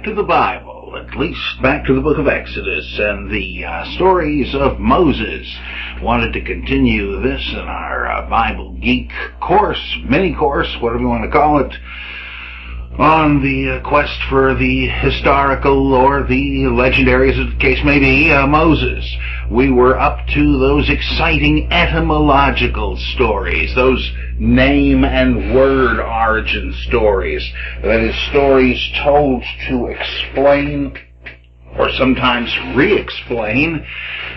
to the Bible, at least back to the book of Exodus and the stories of Moses. Wanted to continue this in our Bible Geek course, mini course, whatever you want to call it, on the quest for the historical or the legendary, as the case may be, Moses. We were up to those exciting etymological stories, those name and word origin stories. That is, stories told to explain or sometimes re-explain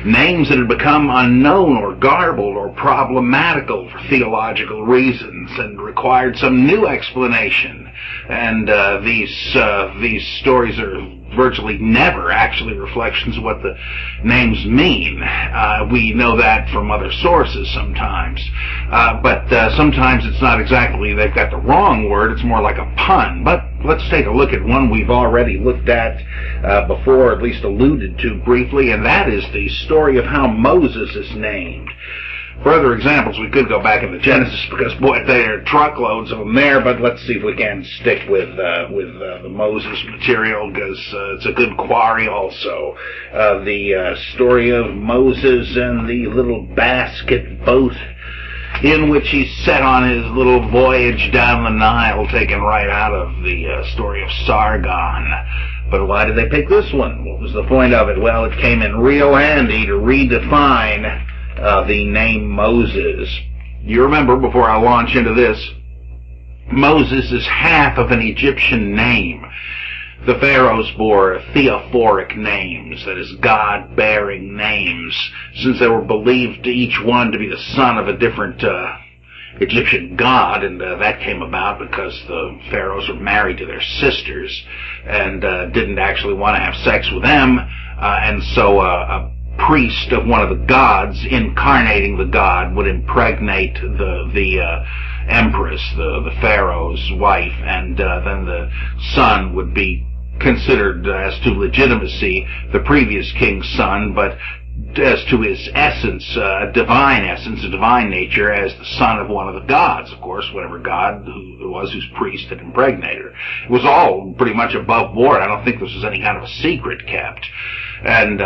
names that had become unknown or garbled or problematical for theological reasons and required some new explanation. And these stories are virtually never actually reflections of what the names mean. We know that from other sources sometimes. But sometimes it's not exactly they've got the wrong word, it's more like a pun. But let's take a look at one we've already looked at before, at least alluded to briefly, and that is the story of how Moses is named. For other examples, we could go back into Genesis because, boy, there are truckloads of them there, but let's see if we can stick with the Moses material because it's a good quarry also. The story of Moses and the little basket boat in which he's set on his little voyage down the Nile, taken right out of the story of Sargon. But why did they pick this one? What was the point of it? Well, it came in real handy to redefine the name Moses. You remember, before I launch into this, Moses is half of an Egyptian name. The pharaohs bore theophoric names, that is, God-bearing names, since they were believed each one to be the son of a different Egyptian god, and that came about because the pharaohs were married to their sisters and didn't actually want to have sex with them, and so a priest of one of the gods, incarnating the god, would impregnate the empress, the pharaoh's wife, and then the son would be considered, as to legitimacy, the previous king's son, but as to his essence, a divine nature, as the son of one of the gods, of course, whatever god who it was whose priest had impregnated her. It was all pretty much above board. I don't think this was any kind of a secret kept. And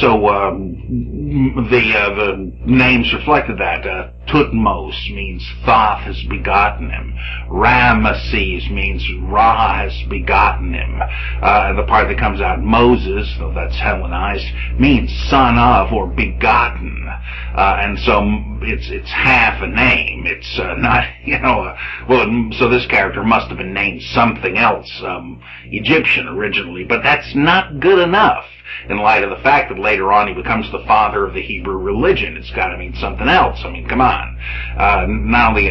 so the names reflected that. Tutmos means Thoth has begotten him. Ramesses means Ra has begotten him. The part that comes out, Moses, though that's Hellenized, means son of or begotten. And so it's half a name. It's not, so this character must have been named something else, Egyptian originally, but that's not good enough. In light of the fact that later on he becomes the father of the Hebrew religion. It's got to mean something else. I mean, come on. Not only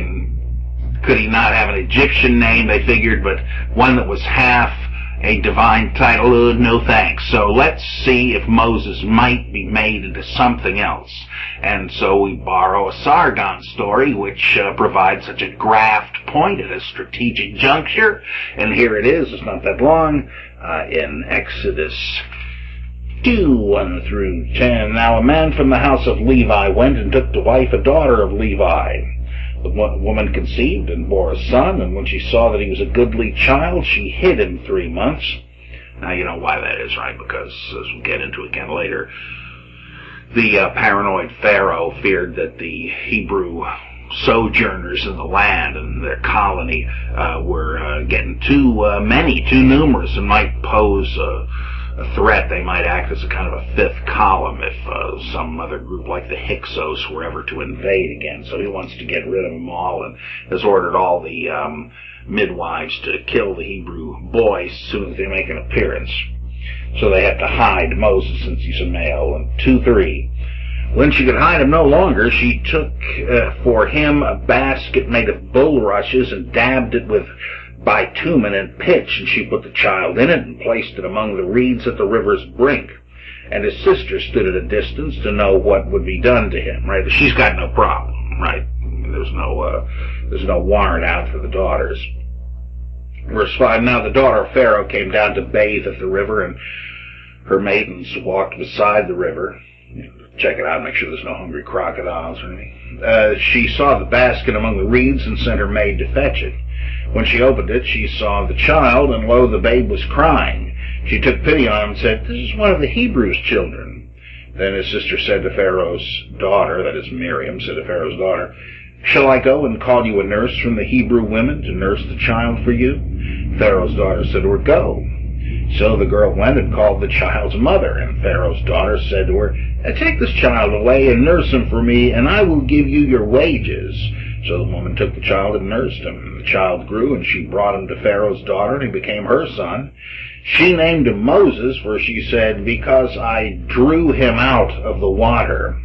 could he not have an Egyptian name, they figured, but one that was half a divine title, no thanks. So let's see if Moses might be made into something else. And so we borrow a Sargon story, which provides such a graft point at a strategic juncture. And here it is, it's not that long, in Exodus 2:1-10. Now a man from the house of Levi went and took to wife a daughter of Levi. The woman conceived and bore a son, and when she saw that he was a goodly child, she hid him 3 months. Now you know why that is, right? Because, as we'll get into again later, the paranoid Pharaoh feared that the Hebrew sojourners in the land and their colony were getting too many, too numerous, and might pose a threat. They might act as a kind of a fifth column if some other group like the Hyksos were ever to invade again. So he wants to get rid of them all and has ordered all the midwives to kill the Hebrew boys as soon as they make an appearance. So they have to hide Moses since he's a male. And 2:3. When she could hide him no longer, she took for him a basket made of bulrushes and dabbed it with bitumen and pitch, and she put the child in it and placed it among the reeds at the river's brink. And his sister stood at a distance to know what would be done to him, right? She's got no problem, right? There's no warrant out for the daughters. Verse 5, now the daughter of Pharaoh came down to bathe at the river, and her maidens walked beside the river. Check it out, make sure there's no hungry crocodiles or anything. She saw the basket among the reeds and sent her maid to fetch it. When she opened it, she saw the child, and lo, the babe was crying. She took pity on him and said, "This is one of the Hebrews' children." Then his sister said to Pharaoh's daughter, that is Miriam, said to Pharaoh's daughter, "Shall I go and call you a nurse from the Hebrew women to nurse the child for you?" Pharaoh's daughter said to her, "Go." So the girl went and called the child's mother, and Pharaoh's daughter said to her, "Take this child away and nurse him for me, and I will give you your wages." So the woman took the child and nursed him. The child grew, and she brought him to Pharaoh's daughter, and he became her son. She named him Moses, for she said, "Because I drew him out of the water."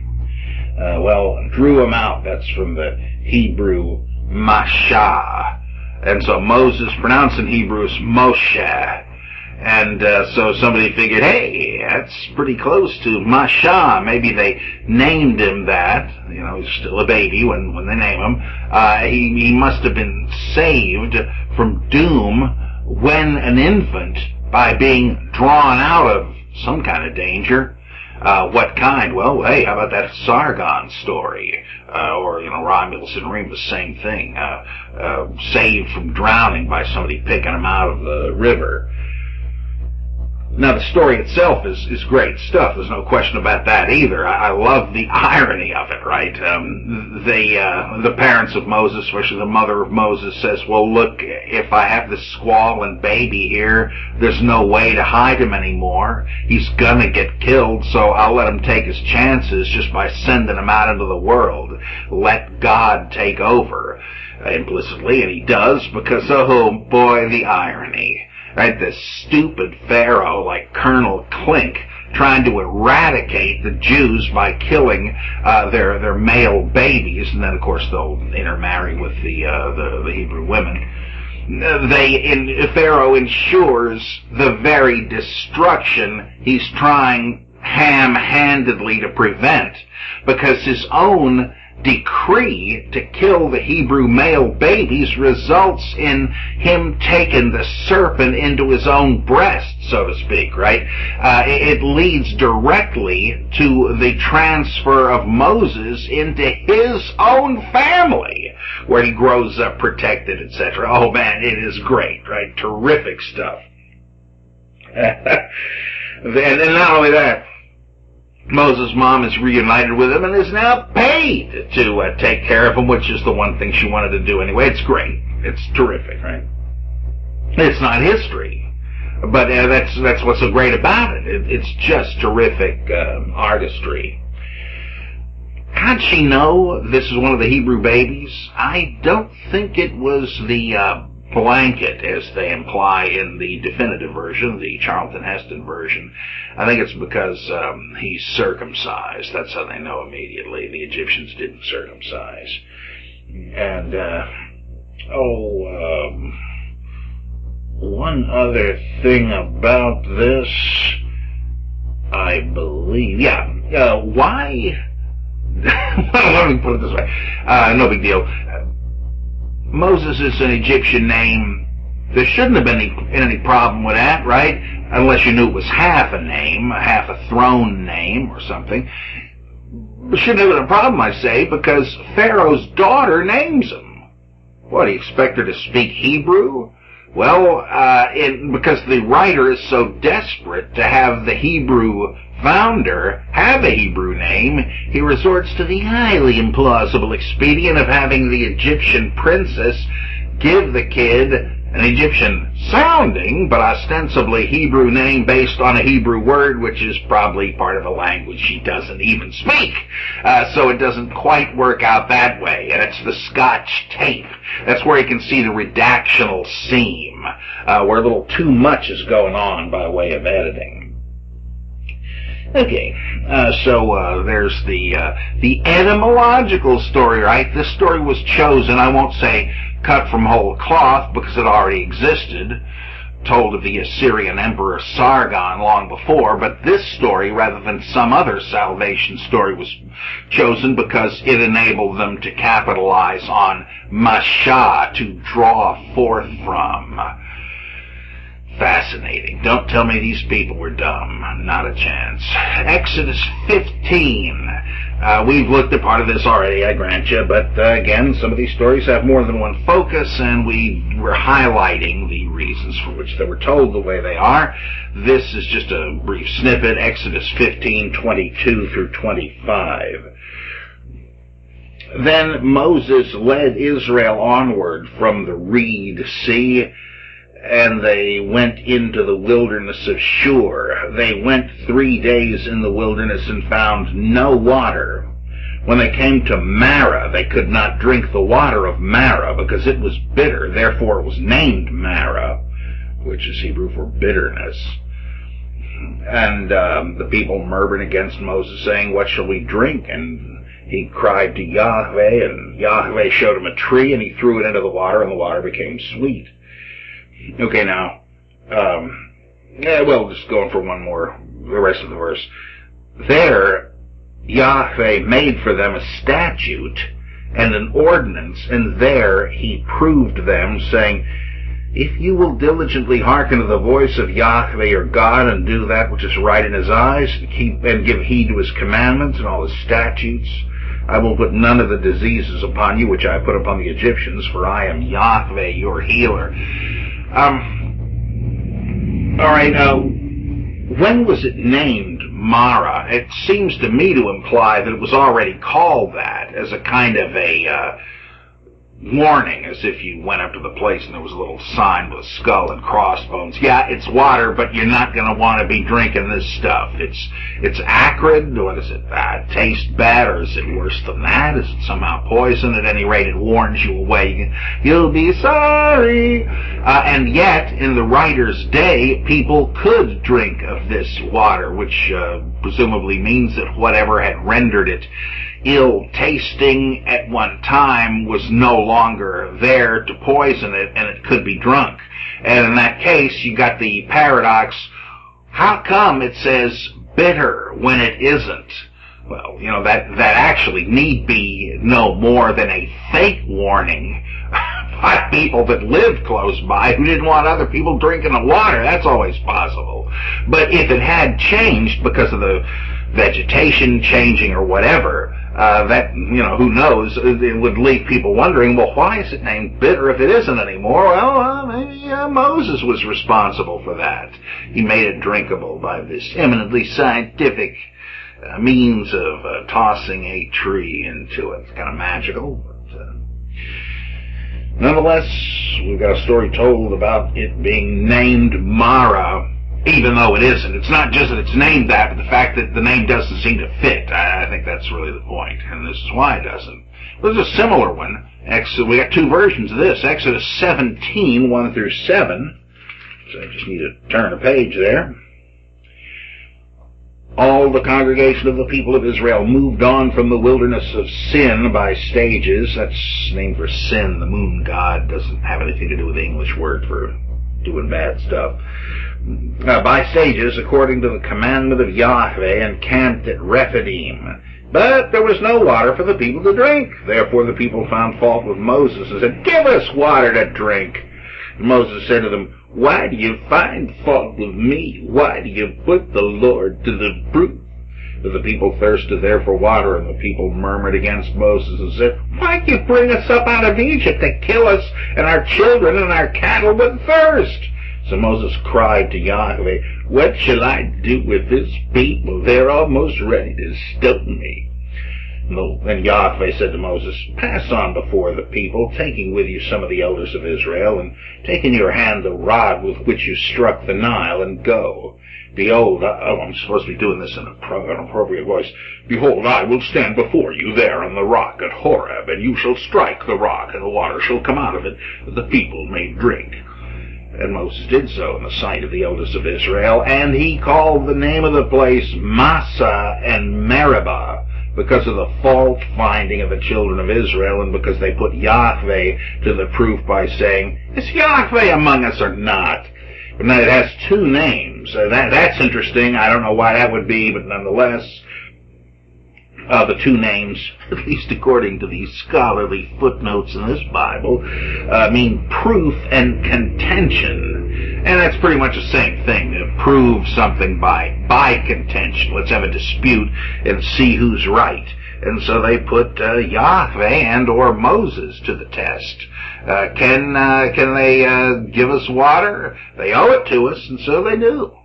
Drew him out, that's from the Hebrew Mashah. And so Moses, pronounced in Hebrew, is Moshe. And so somebody figured, hey, that's pretty close to Mashah. Maybe they named him that. You know, he's still a baby when they name him. He must have been saved from doom when an infant by being drawn out of some kind of danger. What kind? Well, hey, how about that Sargon story? Or, Romulus and Remus, same thing. Saved from drowning by somebody picking him out of the river. Now, the story itself is great stuff. There's no question about that either. I love the irony of it, right? The parents of Moses, especially the mother of Moses, says, well, look, if I have this squalling baby here, there's no way to hide him anymore. He's gonna get killed, so I'll let him take his chances just by sending him out into the world. Let God take over, implicitly, and he does, because, oh boy, the irony. Right, this stupid Pharaoh like Colonel Klink trying to eradicate the Jews by killing their male babies, and then of course they'll intermarry with the Hebrew women. Pharaoh ensures the very destruction he's trying ham-handedly to prevent, because his own decree to kill the Hebrew male babies results in him taking the serpent into his own breast, so to speak, right? It leads directly to the transfer of Moses into his own family, where he grows up protected, etc. Oh man, it is great, right? Terrific stuff. And not only that, Moses' mom is reunited with him and is now paid to take care of him, which is the one thing she wanted to do anyway. It's great. It's terrific, right? It's not history, but that's what's so great about it. It's just terrific artistry. How'd she know this is one of the Hebrew babies? I don't think it was the blanket, as they imply in the definitive version, the Charlton Heston version. I think it's because he's circumcised. That's how they know immediately. The Egyptians didn't circumcise. And, one other thing about this, I believe, why? Let me put it this way. No big deal. Moses is an Egyptian name. There shouldn't have been any problem with that, right? Unless you knew it was half a name, half a throne name or something. There shouldn't have been a problem, I say, because Pharaoh's daughter names him. What, do you expect her to speak Hebrew? Well, because the writer is so desperate to have the Hebrew founder have a Hebrew name, he resorts to the highly implausible expedient of having the Egyptian princess give the kid an Egyptian-sounding, but ostensibly Hebrew name based on a Hebrew word, which is probably part of a language she doesn't even speak. So it doesn't quite work out that way, and it's the Scotch tape. That's where you can see the redactional seam, where a little too much is going on by way of editing. Okay, so there's the etymological story, right? This story was chosen, I won't say cut from whole cloth, because it already existed, told of the Assyrian Emperor Sargon long before, but this story, rather than some other salvation story, was chosen because it enabled them to capitalize on Mashah, to draw forth from. Fascinating. Don't tell me these people were dumb. Not a chance. Exodus 15. We've looked at part of this already, I grant you, but again, some of these stories have more than one focus, and we were highlighting the reasons for which they were told the way they are. This is just a brief snippet, Exodus 15:22 through 25. Then Moses led Israel onward from the Reed Sea, and they went into the wilderness of Shur. They went 3 days in the wilderness and found no water. When they came to Marah, they could not drink the water of Marah because it was bitter. Therefore it was named Marah, which is Hebrew for bitterness. And the people murmured against Moses, saying, "What shall we drink?" And he cried to Yahweh, and Yahweh showed him a tree, and he threw it into the water, and the water became sweet. Okay, now, just going for one more, the rest of the verse. There, Yahweh made for them a statute and an ordinance, and there he proved them, saying, "If you will diligently hearken to the voice of Yahweh your God, and do that which is right in his eyes, and give heed to his commandments and all his statutes, I will put none of the diseases upon you which I put upon the Egyptians, for I am Yahweh your healer." When was it named Marah? It seems to me to imply that it was already called that as a kind of a warning, as if you went up to the place and there was a little sign with a skull and crossbones. Yeah, it's water, but you're not going to want to be drinking this stuff. It's acrid. What is it? Taste bad, or is it worse than that? Is it somehow poison? At any rate, it warns you away. You'll be sorry. And yet, in the writer's day, people could drink of this water, which presumably means that whatever had rendered it ill-tasting at one time was no longer there to poison it, and it could be drunk. And in that case, you got the paradox, how come it says bitter when it isn't? Well, that actually need be no more than a fake warning by people that lived close by who didn't want other people drinking the water. That's always possible. But if it had changed because of the vegetation changing or whatever, who knows, it would leave people wondering, well, why is it named bitter if it isn't anymore? Well, maybe Moses was responsible for that. He made it drinkable by this eminently scientific means of tossing a tree into it. It's kind of magical, but nonetheless, we've got a story told about it being named Marah, even though it isn't. It's not just that it's named that, but the fact that the name doesn't seem to fit. I think that's really the point, and this is why it doesn't. There's a similar one. We got two versions of this. Exodus 17, 1 through 7. So I just need to turn a page there. All the congregation of the people of Israel moved on from the wilderness of Sin by stages. That's named for Sin. The moon god doesn't have anything to do with the English word for doing bad stuff. By stages, according to the commandment of Yahweh, and camped at Rephidim. But there was no water for the people to drink. Therefore the people found fault with Moses and said, "Give us water to drink." And Moses said to them, "Why do you find fault with me? Why do you put the Lord to the proof?" But the people thirsted there for water, and the people murmured against Moses and said, "Why do you bring us up out of Egypt to kill us and our children and our cattle with thirst?" So Moses cried to Yahweh, "What shall I do with this people? They're almost ready to stone me." And Yahweh said to Moses, "Pass on before the people, taking with you some of the elders of Israel, and take in your hand the rod with which you struck the Nile, and go. Behold, I'm supposed to be doing this in an appropriate voice. Behold, I will stand before you there on the rock at Horeb, and you shall strike the rock, and the water shall come out of it, that the people may drink." And Moses did so in the sight of the elders of Israel, and he called the name of the place Massah and Meribah, because of the fault finding of the children of Israel, and because they put Yahweh to the proof by saying, "Is Yahweh among us or not?" But now it has two names. That's interesting. I don't know why that would be, but nonetheless, the two names, at least according to these scholarly footnotes in this Bible, mean proof and contention. And that's pretty much the same thing. To prove something by contention. Let's have a dispute and see who's right. And so they put Yahweh and or Moses to the test. Can they give us water? They owe it to us, and so they do.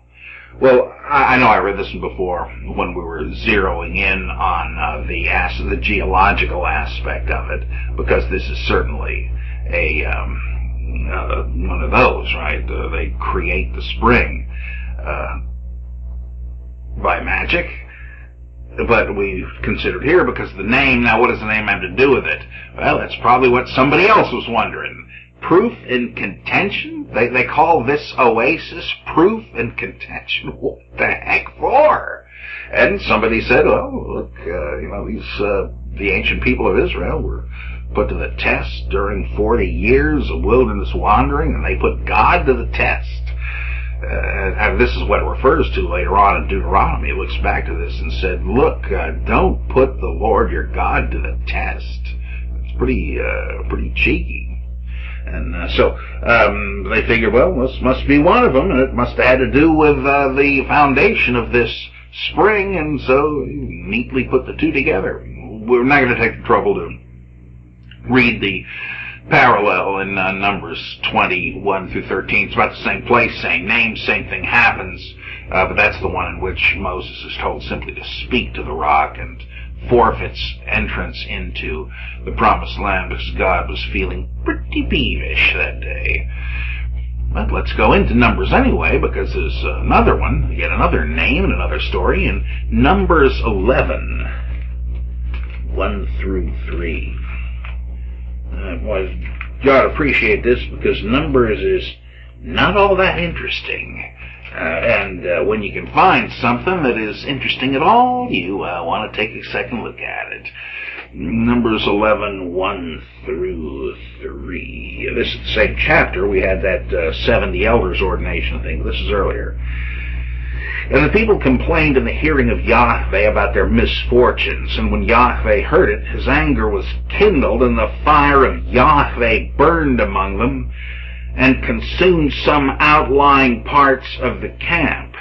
Well, I know I read this one before when we were zeroing in on the geological aspect of it, because this is certainly a one of those, right? They create the spring by magic. But we considered here because of the name. Now, what does the name have to do with it? Well, that's probably what somebody else was wondering. Proof in contention? They call this oasis proof in contention. What the heck for? And somebody said, well, look, the ancient people of Israel were put to the test during 40 years of wilderness wandering, and they put God to the test. And this is what it refers to later on in Deuteronomy. It looks back to this and said, look, don't put the Lord your God to the test. It's pretty cheeky. And so they figured, well, this must be one of them, and it must have had to do with the foundation of this spring, and so neatly put the two together. We're not going to take the trouble to read the parallel in Numbers 21 through 13. It's about the same place, same name, same thing happens, but that's the one in which Moses is told simply to speak to the rock and forfeits entrance into the promised land because God was feeling pretty peevish that day. But let's go into Numbers anyway, because there's another one, yet another name and another story in Numbers 11, 1 through 3. Well, you ought to appreciate this because Numbers is not all that interesting. And when you can find something that is interesting at all, you want to take a second look at it. Numbers 11, 1 through 3. This is the same chapter. We had that 70 elders ordination thing. This is earlier. And the people complained in the hearing of Yahweh about their misfortunes. And when Yahweh heard it, his anger was kindled, and the fire of Yahweh burned among them, and consumed some outlying parts of the camp.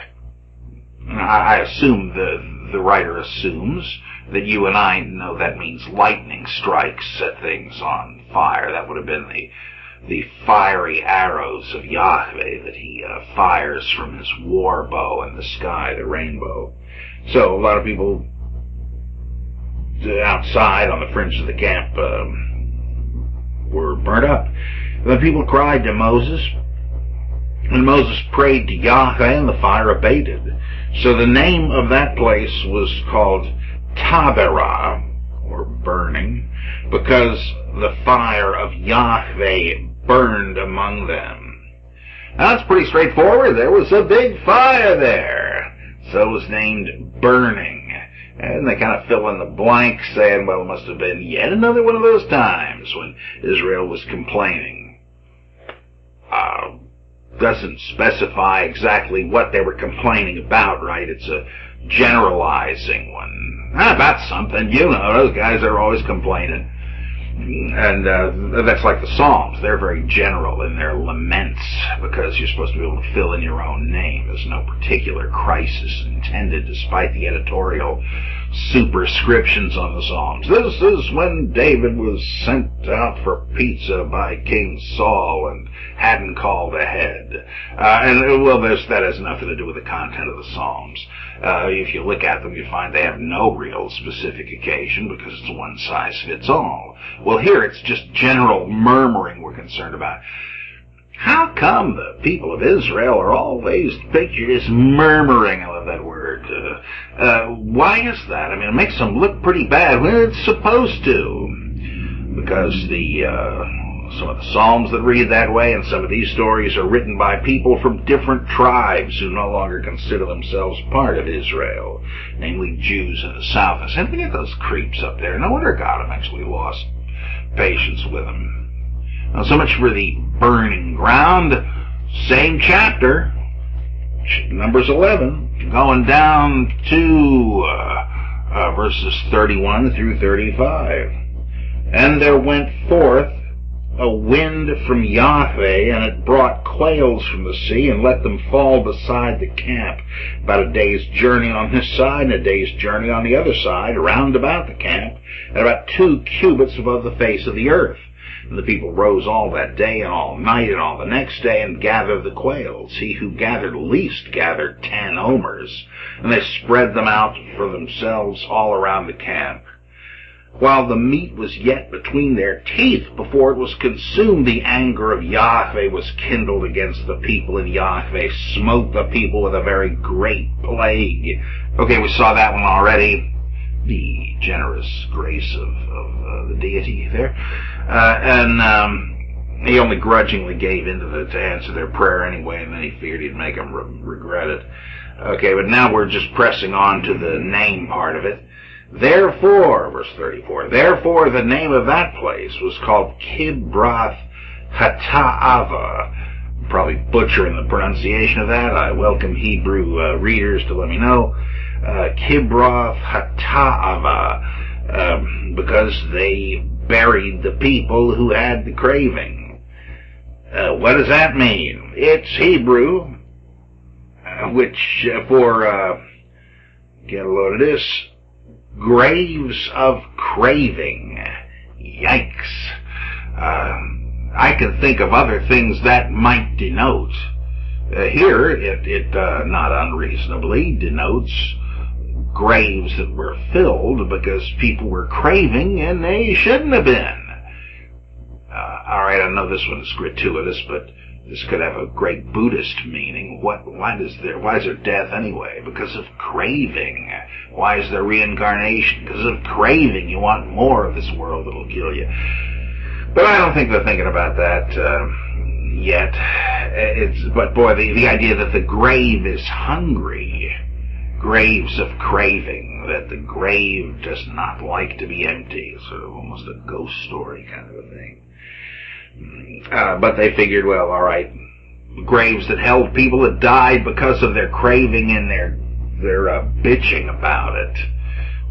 I assume the writer assumes that you and I know that means lightning strikes, set things on fire. That would have been the fiery arrows of Yahweh that he fires from his war bow in the sky, the rainbow. So a lot of people outside on the fringe of the camp were burnt up. The people cried to Moses, and Moses prayed to Yahweh, and the fire abated. So the name of that place was called Taberah, or burning, because the fire of Yahweh burned among them. Now, that's pretty straightforward. There was a big fire there, so it was named burning. And they kind of fill in the blank, saying, well, it must have been yet another one of those times when Israel was complaining. Doesn't specify exactly what they were complaining about, right? It's a generalizing one. About something, those guys are always complaining. And that's like the Psalms. They're very general in their laments because you're supposed to be able to fill in your own name. There's no particular crisis intended, despite the editorial superscriptions on the Psalms. This is when David was sent out for pizza by King Saul and hadn't called ahead. That has nothing to do with the content of the Psalms. If you look at them, you find they have no real specific occasion because it's one size fits all. Well, here it's just general murmuring we're concerned about. How come the people of Israel are always pictured as murmuring? I love that word. Why is that? I mean, it makes them look pretty bad. Well, it's supposed to. Because some of the Psalms that read that way and some of these stories are written by people from different tribes who no longer consider themselves part of Israel, namely Jews in the south. I said, look at those creeps up there. No wonder God eventually lost patience with them. Now, so much for the burning ground. Same chapter, Numbers 11, going down to verses 31 through 35. And there went forth a wind from Yahweh, and it brought quails from the sea, and let them fall beside the camp, about a day's journey on this side, and a day's journey on the other side, round about the camp, and about 2 cubits above the face of the earth. And the people rose all that day and all night and all the next day, and gathered the quails. He who gathered least gathered 10 omers, and they spread them out for themselves all around the camp. While the meat was yet between their teeth, before it was consumed, the anger of Yahweh was kindled against the people, and Yahweh smote the people with a very great plague. Okay, we saw that one already. The generous grace of the deity there. He only grudgingly gave in to answer their prayer anyway, and then he feared he'd make them regret it. Okay, but now we're just pressing on to the name part of it. Therefore, verse 34, therefore the name of that place was called Kibroth Hattaava. Probably butchering the pronunciation of that. I welcome Hebrew readers to let me know. Kibroth Hattaava, because they buried the people who had the craving. What does that mean? It's Hebrew, which for, get a load of this, graves of craving. Yikes. I can think of other things that might denote. Here, it not unreasonably denotes graves that were filled because people were craving and they shouldn't have been. Alright, I know this one is gratuitous, but this could have a great Buddhist meaning. Why is there death anyway? Because of craving. Why is there reincarnation? Because of craving. You want more of this world that'll kill you. But I don't think they're thinking about that yet. But boy, the idea that the grave is hungry, graves of craving, that the grave does not like to be empty, sort of almost a ghost story kind of a thing. But they figured, well, all right, graves that held people that died because of their craving and their bitching about it.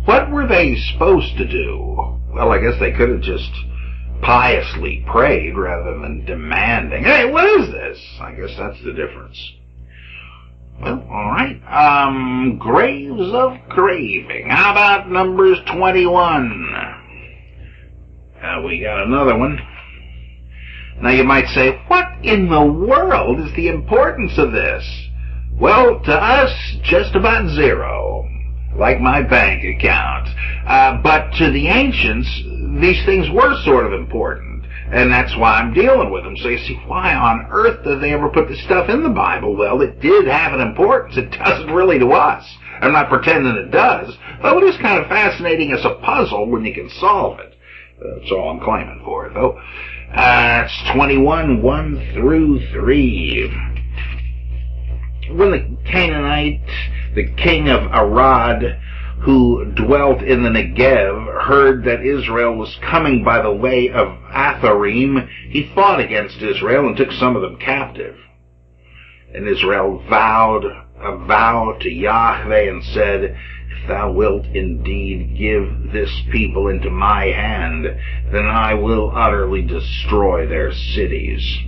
What were they supposed to do? Well, I guess they could have just piously prayed rather than demanding, hey, what is this? I guess that's the difference. Well, all right. Graves of craving. How about Numbers 21? We got another one. Now you might say, what in the world is the importance of this? Well, to us, just about zero, like my bank account. But to the ancients, these things were sort of important, and that's why I'm dealing with them. So you see, why on earth did they ever put this stuff in the Bible? Well, it did have an importance. It doesn't really to us. I'm not pretending it does, though it is kind of fascinating as a puzzle when you can solve it. That's all I'm claiming for it, though. It's 21, 1 through 3. When the Canaanite, the king of Arad, who dwelt in the Negev, heard that Israel was coming by the way of Atharim, he fought against Israel and took some of them captive. And Israel vowed a vow to Yahweh and said, if thou wilt indeed give this people into my hand, then I will utterly destroy their cities.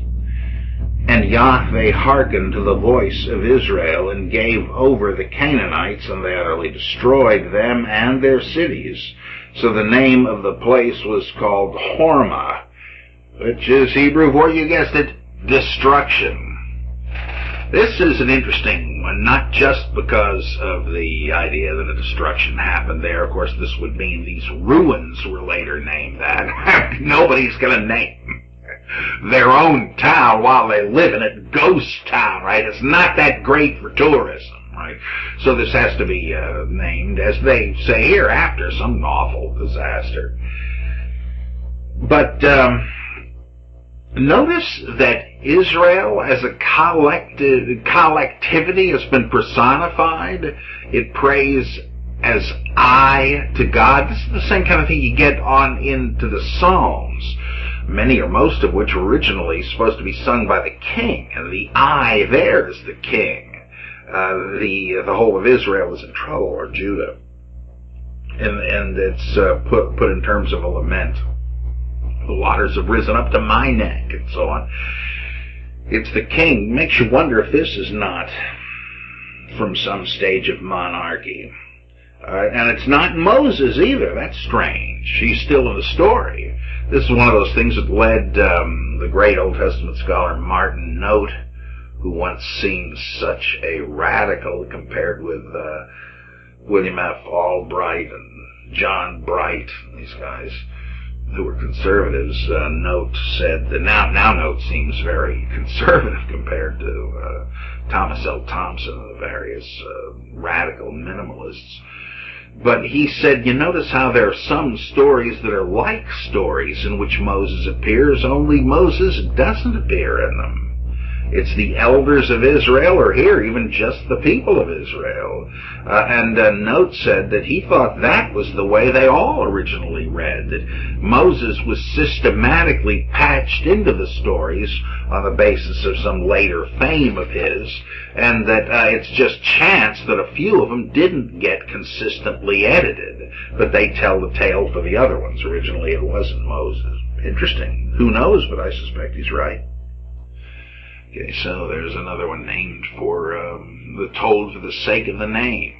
And Yahweh hearkened to the voice of Israel, and gave over the Canaanites, and they utterly destroyed them and their cities. So the name of the place was called Hormah, which is Hebrew for, you guessed it, destruction. This is an interesting one, not just because of the idea that a destruction happened there. Of course, this would mean these ruins were later named that. Nobody's going to name their own town while they live in it ghost town, right? It's not that great for tourism, right? So this has to be named, as they say here, after some awful disaster. But notice that Israel as a collectivity has been personified. It prays as I to God. This is the same kind of thing you get on into the Psalms, many or most of which were originally supposed to be sung by the king, and the I there is the king. The whole of Israel is in trouble, or Judah, and it's put in terms of a lament. the waters have risen up to my neck, and so on. It's the king. Makes you wonder if this is not from some stage of monarchy. And it's not Moses either. That's strange. He's still in the story. This is one of those things that led the great Old Testament scholar Martin Note, who once seemed such a radical compared with William F. Albright and John Bright, these guys who were conservatives. Note said that now Note seems very conservative compared to Thomas L. Thompson and the various radical minimalists. But he said, you notice how there are some stories that are like stories in which Moses appears, only Moses doesn't appear in them. It's the elders of Israel, or here, even just the people of Israel. And Note said that he thought that was the way they all originally read, that Moses was systematically patched into the stories on the basis of some later fame of his, and that it's just chance that a few of them didn't get consistently edited, but they tell the tale for the other ones. Originally it wasn't Moses. Interesting. Who knows, but I suspect he's right. Okay, so there's another one named for the told for the sake of the name.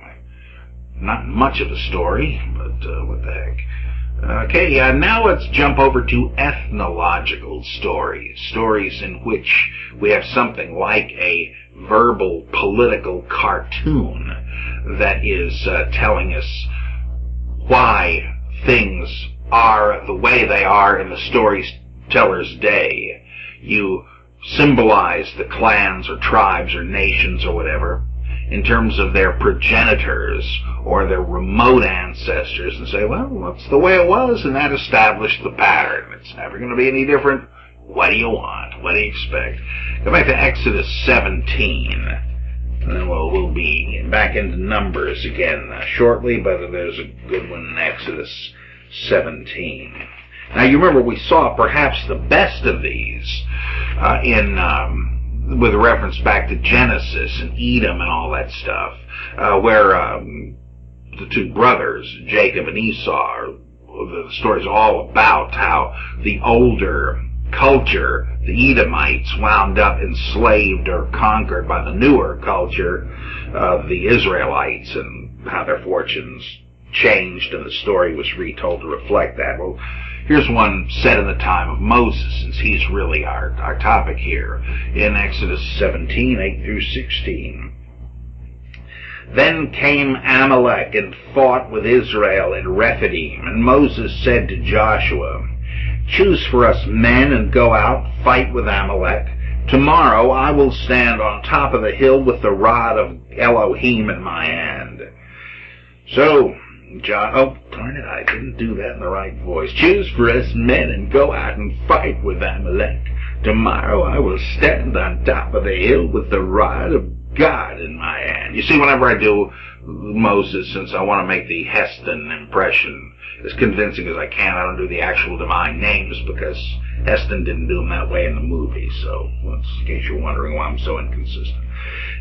Not much of a story, but what the heck. Okay, now let's jump over to ethnological stories. Stories in which we have something like a verbal political cartoon that is telling us why things are the way they are in the storyteller's day. You symbolize the clans or tribes or nations or whatever in terms of their progenitors or their remote ancestors and say, well, that's the way it was, and that established the pattern. It's never going to be any different. What do you want? What do you expect? Go back to Exodus 17, and then we'll be back into Numbers again shortly, but there's a good one in Exodus 17. Now, you remember we saw perhaps the best of these with reference back to Genesis and Edom and all that stuff, where the two brothers, Jacob and Esau, the story's all about how the older culture, the Edomites, wound up enslaved or conquered by the newer culture of the Israelites, and how their fortunes changed, and the story was retold to reflect that. Well, here's one set in the time of Moses, since he's really our topic here, in Exodus 17, 8 through 16. Then came Amalek and fought with Israel in Rephidim, and Moses said to Joshua, choose for us men and go out, fight with Amalek. Tomorrow I will stand on top of the hill with the rod of Elohim in my hand. So oh, darn it, I didn't do that in the right voice. Choose for us men and go out and fight with Amalek. Tomorrow I will stand on top of the hill with the rod of God in my hand. You see, whenever I do Moses, since I want to make the Heston impression as convincing as I can, I don't do the actual divine names because Heston didn't do them that way in the movie. So, in case you're wondering why I'm so inconsistent.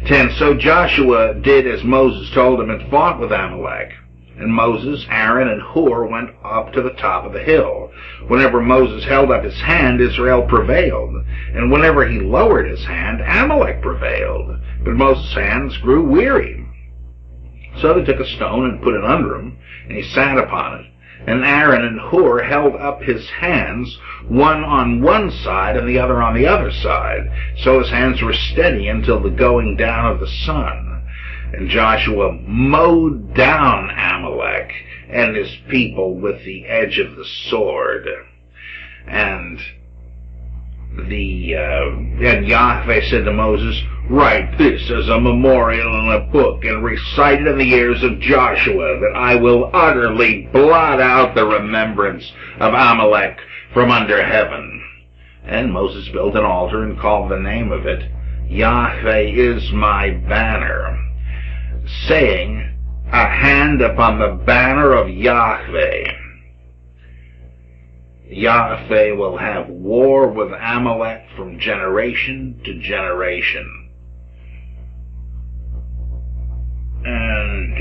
10. So Joshua did as Moses told him and fought with Amalek. And Moses, Aaron, and Hur went up to the top of the hill. Whenever Moses held up his hand, Israel prevailed. And whenever he lowered his hand, Amalek prevailed. But Moses' hands grew weary. So they took a stone and put it under him, and he sat upon it. And Aaron and Hur held up his hands, one on one side and the other on the other side. So his hands were steady until the going down of the sun. And Joshua mowed down Amalek and his people with the edge of the sword. And Yahweh said to Moses, write this as a memorial in a book and recite it in the ears of Joshua, that I will utterly blot out the remembrance of Amalek from under heaven. And Moses built an altar and called the name of it, Yahweh is my banner, saying, a hand upon the banner of Yahweh. Yahweh will have war with Amalek from generation to generation. And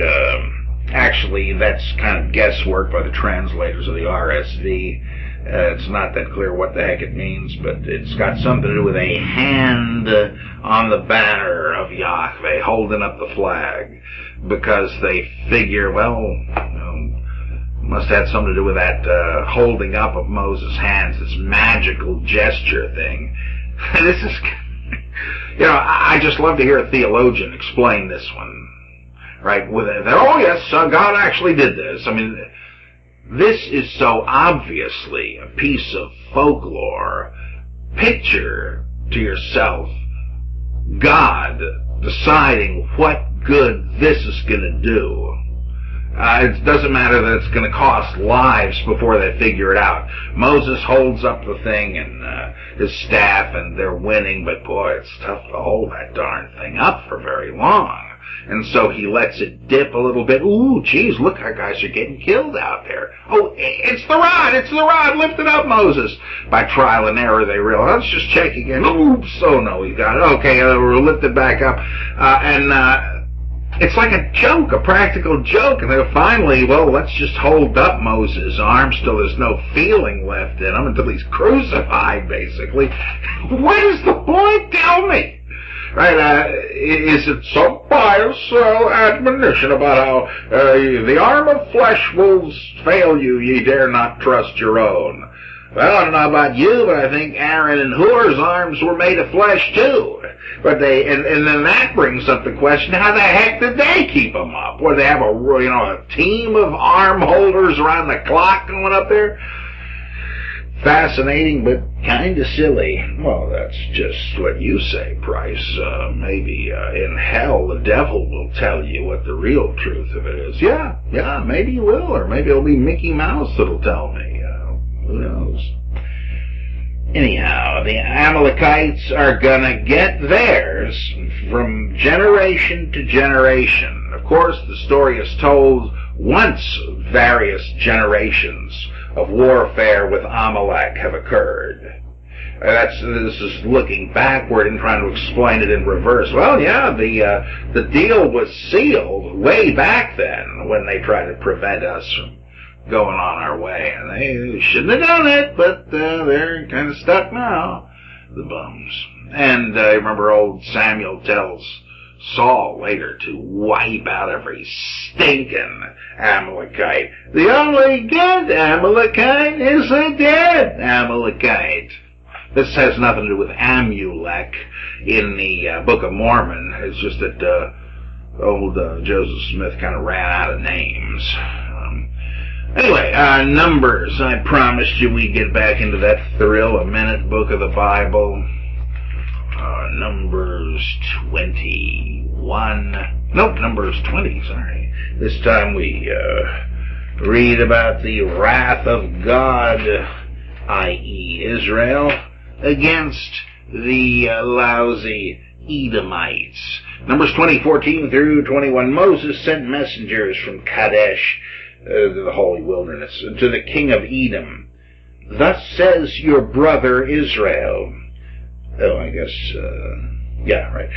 actually, that's kind of guesswork by the translators of the RSV. It's not that clear what the heck it means, but it's got something to do with a hand on the banner of Yahweh, holding up the flag, because they figure, well, must have had something to do with that holding up of Moses' hands, this magical gesture thing. This is, I just love to hear a theologian explain this one, right? Oh yes, God actually did this. I mean, this is so obviously a piece of folklore. Picture to yourself God deciding what good this is going to do. It doesn't matter that it's going to cost lives before they figure it out. Moses holds up the thing and his staff, and they're winning, but boy, it's tough to hold that darn thing up for very long. And so he lets it dip a little bit. Ooh, geez, look, our guys are getting killed out there. Oh, it's the rod, lift it up, Moses. By trial and error, they realize, let's just check again. Oops, oh no, we got it. Okay, we'll lift it back up. It's like a joke, a practical joke. And then finally, well, let's just hold up Moses' arms till there's no feeling left in him, until he's crucified, basically. What is the point? Tell me. Right, is it some pious admonition about how the arm of flesh will fail you, ye dare not trust your own? Well, I don't know about you, but I think Aaron and Hur's arms were made of flesh too. But and then that brings up the question: how the heck did they keep them up? Would they have a team of arm holders around the clock going up there? Fascinating, but kind of silly. Well, that's just what you say, Price. Maybe in hell the devil will tell you what the real truth of it is. Yeah, maybe he will, or maybe it'll be Mickey Mouse that'll tell me. Who knows? Anyhow, the Amalekites are gonna get theirs from generation to generation. Of course, the story is told once various generations of warfare with Amalek have occurred. This is looking backward and trying to explain it in reverse. Well, yeah, the deal was sealed way back then when they tried to prevent us from going on our way, and they shouldn't have done it, but they're kind of stuck now, the bums. And remember old Samuel tells Saul later to wipe out every stinking Amalekite. The only good Amalekite is a dead Amalekite. This has nothing to do with Amulek in the Book of Mormon. It's just that old Joseph Smith kind of ran out of names. Anyway, Numbers. I promised you we'd get back into that thrill-a-minute book of the Bible. Numbers 21. Nope, Numbers 20, sorry. This time we read about the wrath of God, i.e. Israel, against the lousy Edomites. Numbers 20:14 through 21. Moses sent messengers from Kadesh, the holy wilderness, to the king of Edom. Thus says your brother Israel. Oh, I guess, yeah, right.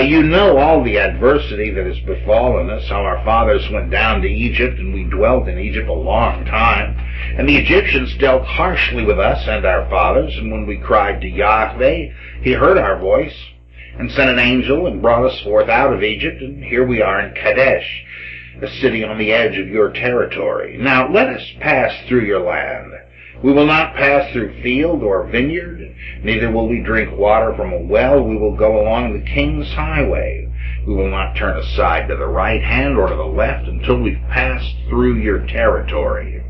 You know all the adversity that has befallen us, how our fathers went down to Egypt, and we dwelt in Egypt a long time. And the Egyptians dealt harshly with us and our fathers, and when we cried to Yahweh, he heard our voice, and sent an angel, and brought us forth out of Egypt, and here we are in Kadesh, a city on the edge of your territory. Now let us pass through your land. We will not pass through field or vineyard, neither will we drink water from a well. We will go along the king's highway. We will not turn aside to the right hand or to the left until we've passed through your territory.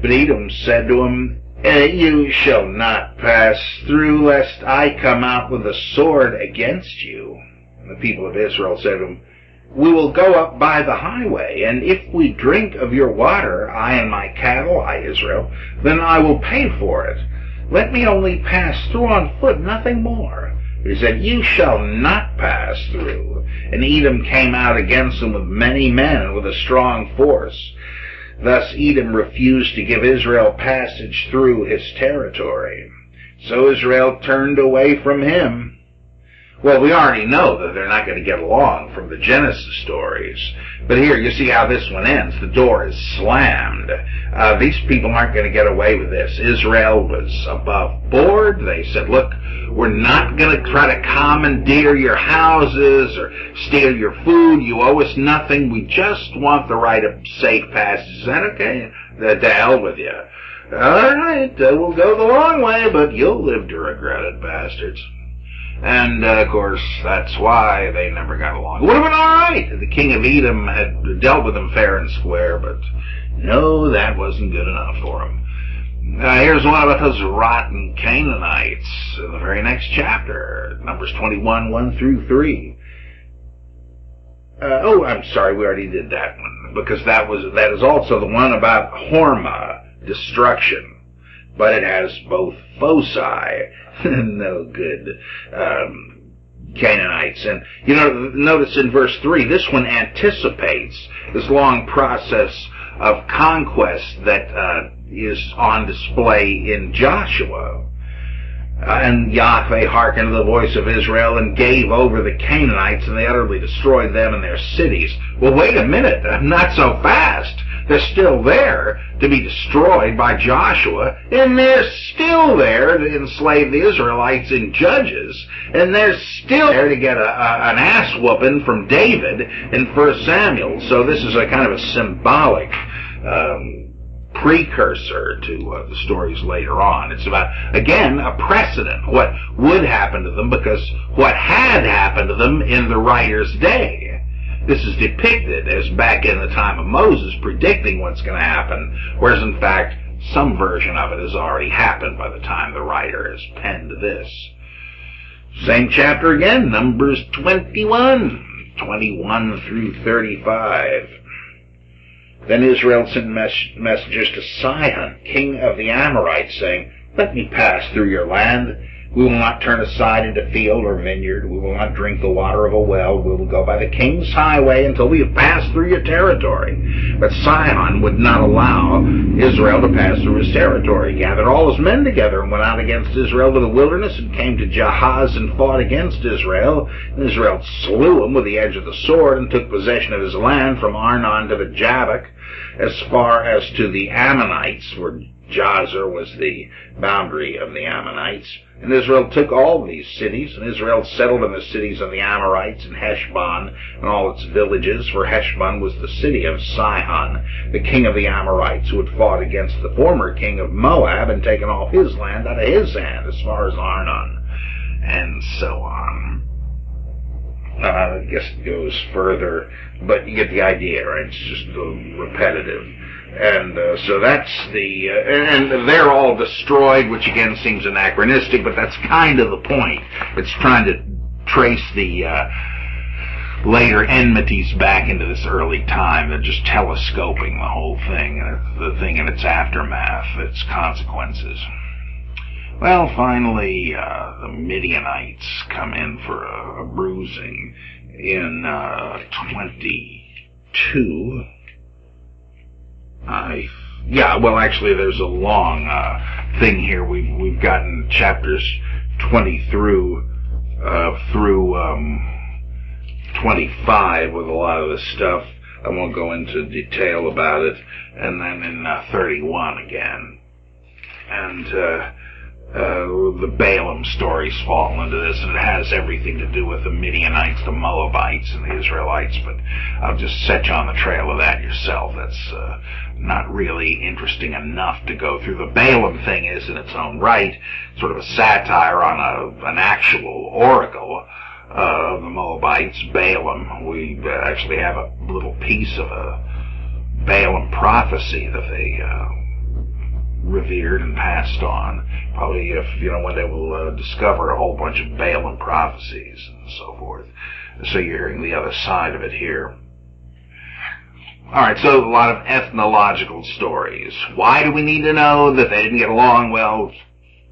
But Edom said to him, You shall not pass through, lest I come out with a sword against you. And the people of Israel said to him, We will go up by the highway, and if we drink of your water, I and my cattle, I Israel, then I will pay for it. Let me only pass through on foot, nothing more. But he said, You shall not pass through. And Edom came out against them with many men and with a strong force. Thus Edom refused to give Israel passage through his territory. So Israel turned away from him. Well, we already know that they're not going to get along from the Genesis stories. But here, you see how this one ends. The door is slammed. These people aren't going to get away with this. Israel was above board. They said, look, we're not going to try to commandeer your houses or steal your food. You owe us nothing. We just want the right of safe passage. Is that okay? To hell with you. All right, we'll go the long way, but you'll live to regret it, bastards. And, of course, that's why they never got along. It would have been all right. The king of Edom had dealt with them fair and square, but no, that wasn't good enough for him. Here's one about those rotten Canaanites in the very next chapter, Numbers 21, 1 through 3. I'm sorry, we already did that one, because that is also the one about Hormah, destruction. But it has both foci, no good, Canaanites. And, notice in verse 3, this one anticipates this long process of conquest that is on display in Joshua. And Yahweh hearkened to the voice of Israel and gave over the Canaanites, and they utterly destroyed them and their cities. Well, wait a minute, not so fast. They're still there to be destroyed by Joshua, and they're still there to enslave the Israelites in Judges, and they're still there to get an ass whooping from David in 1 Samuel. So this is a kind of a symbolic precursor to the stories later on. It's about, again, a precedent, what would happen to them, because what had happened to them in the writer's day. This is depicted as back in the time of Moses, predicting what's going to happen, whereas in fact, some version of it has already happened by the time the writer has penned this. Same chapter again, Numbers 21, 21 through 35. Then Israel sent messengers to Sihon, king of the Amorites, saying, let me pass through your land. We will not turn aside into field or vineyard. We will not drink the water of a well. We will go by the king's highway until we have passed through your territory. But Sihon would not allow Israel to pass through his territory. He gathered all his men together and went out against Israel to the wilderness and came to Jahaz and fought against Israel. And Israel slew him with the edge of the sword and took possession of his land from Arnon to the Jabbok, as far as to the Ammonites, where Jazer was the boundary of the Ammonites. And Israel took all these cities, and Israel settled in the cities of the Amorites and Heshbon and all its villages, for Heshbon was the city of Sihon, the king of the Amorites, who had fought against the former king of Moab and taken all his land out of his hand, as far as Arnon, and so on. I guess it goes further, but you get the idea, right? It's just repetitive. And so that's the, and they're all destroyed, which again seems anachronistic, but that's kind of the point. It's trying to trace the later enmities back into this early time. They're just telescoping the whole thing, the thing in its aftermath, its consequences. Well, finally, the Midianites come in for a bruising in 22. Actually, there's a long thing here. We've gotten chapters 20 through 25 with a lot of this stuff. I won't go into detail about it. And then in 31 again. And the Balaam stories fall into this, and it has everything to do with the Midianites, the Moabites, and the Israelites, but I'll just set you on the trail of that yourself. That's not really interesting enough to go through. The Balaam thing is, in its own right, sort of a satire on an actual oracle of the Moabites, Balaam. We actually have a little piece of a Balaam prophecy that they revered and passed on. Probably, if one day we'll discover a whole bunch of Balaam prophecies and so forth. So you're hearing the other side of it here. Alright, so a lot of ethnological stories. Why do we need to know that they didn't get along? Well,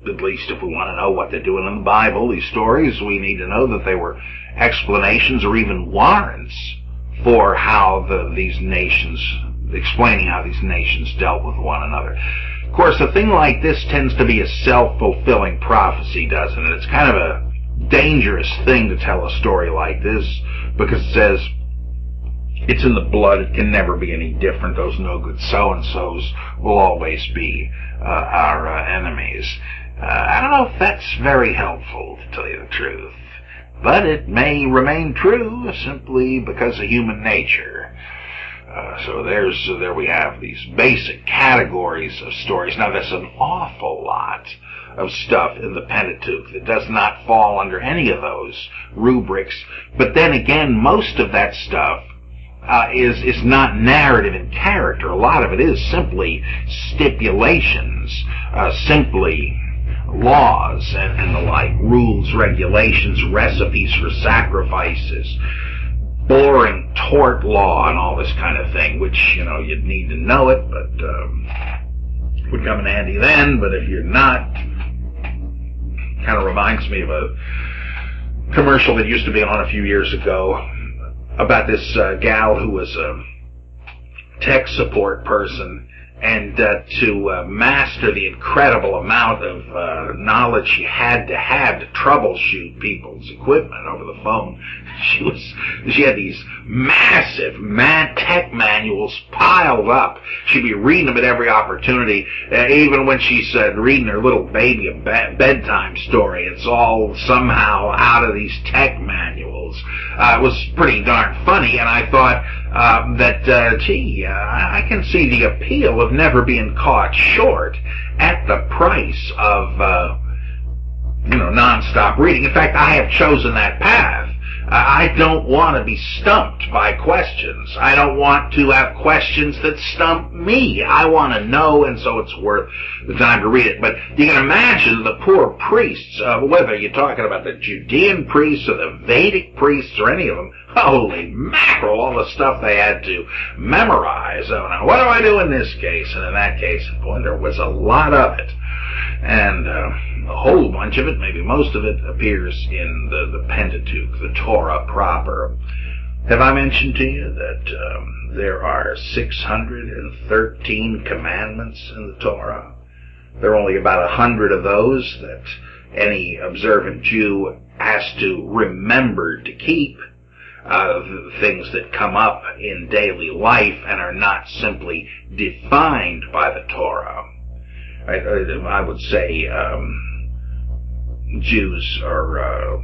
at least if we want to know what they're doing in the Bible, these stories, we need to know that they were explanations or even warrants for how these nations, explaining how these nations dealt with one another. Of course, a thing like this tends to be a self-fulfilling prophecy, doesn't it? It's kind of a dangerous thing to tell a story like this, because it says it's in the blood, it can never be any different, those no-good so-and-sos will always be our enemies. I don't know if that's very helpful, to tell you the truth, but it may remain true simply because of human nature. So there we have these basic categories of stories. Now, there's an awful lot of stuff in the Pentateuch that does not fall under any of those rubrics. But then again, most of that stuff is not narrative in character. A lot of it is simply stipulations, simply laws and the like, rules, regulations, recipes for sacrifices, boring tort law and all this kind of thing, which, you'd need to know it, but would come in handy then. But if you're not, kind of reminds me of a commercial that used to be on a few years ago about this gal who was a tech support person, and to master the incredible amount of knowledge she had to troubleshoot people's equipment over the phone, she had these massive tech manuals piled up. She'd be reading them at every opportunity, even when she's reading her little baby a bedtime story. It's all somehow out of these tech manuals. It was pretty darn funny, and I thought I can see the appeal of never being caught short at the price of nonstop reading. In fact, I have chosen that path. I don't want to be stumped by questions. I don't want to have questions that stump me. I want to know, and so it's worth the time to read it. But you can imagine the poor priests, whether you're talking about the Judean priests or the Vedic priests or any of them, holy mackerel, all the stuff they had to memorize. Now, what do I do in this case? And in that case, boy, there was a lot of it. And a whole bunch of it, maybe most of it, appears in the Pentateuch, the Torah proper. Have I mentioned to you that there are 613 commandments in the Torah? There are only about 100 of those that any observant Jew has to remember to keep, things that come up in daily life and are not simply defined by the Torah. I would say Jews are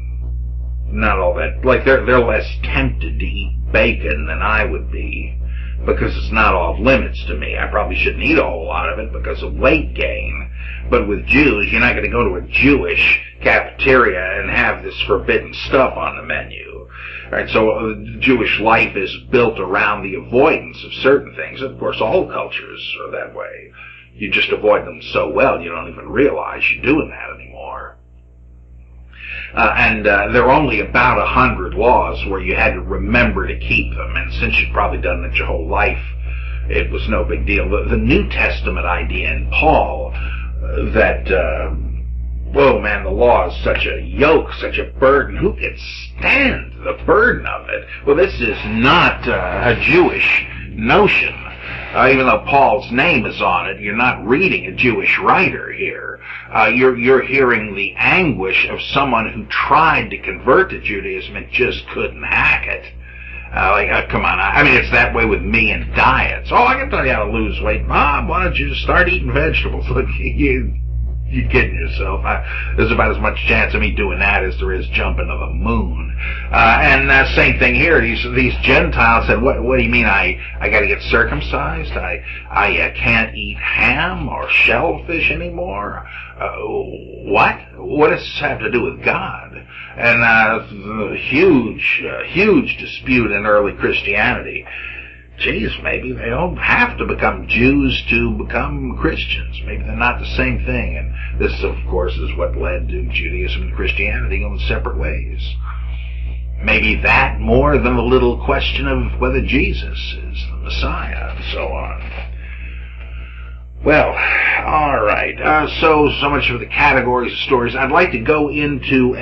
not all that, like they're less tempted to eat bacon than I would be, because it's not off limits to me. I probably shouldn't eat a whole lot of it because of weight gain. But with Jews, you're not going to go to a Jewish cafeteria and have this forbidden stuff on the menu. Right, so Jewish life is built around the avoidance of certain things. Of course, all cultures are that way. You just avoid them so well you don't even realize you're doing that anymore. And there are only about 100 laws where you had to remember to keep them. And since you've probably done it your whole life, it was no big deal. The New Testament idea in Paul that, whoa man, the law is such a yoke, such a burden. Who can stand the burden of it? Well, this is not a Jewish notion. Even though Paul's name is on it, you're not reading a Jewish writer here. You're hearing the anguish of someone who tried to convert to Judaism and just couldn't hack it. Come on. I mean, it's that way with me and diets. Oh, I can tell you how to lose weight. Mom, why don't you just start eating vegetables? Look, you're kidding yourself. There's about as much chance of me doing that as there is jumping to the moon. And same thing here. These Gentiles said, what do you mean I got to get circumcised? I can't eat ham or shellfish anymore? What? What does this have to do with God? And the huge dispute in early Christianity. Geez, maybe they don't have to become Jews to become Christians. Maybe they're not the same thing. And this, of course, is what led to Judaism and Christianity going separate ways. Maybe that more than the little question of whether Jesus is the Messiah and so on. Well, all right. So much for the categories of stories. I'd like to go into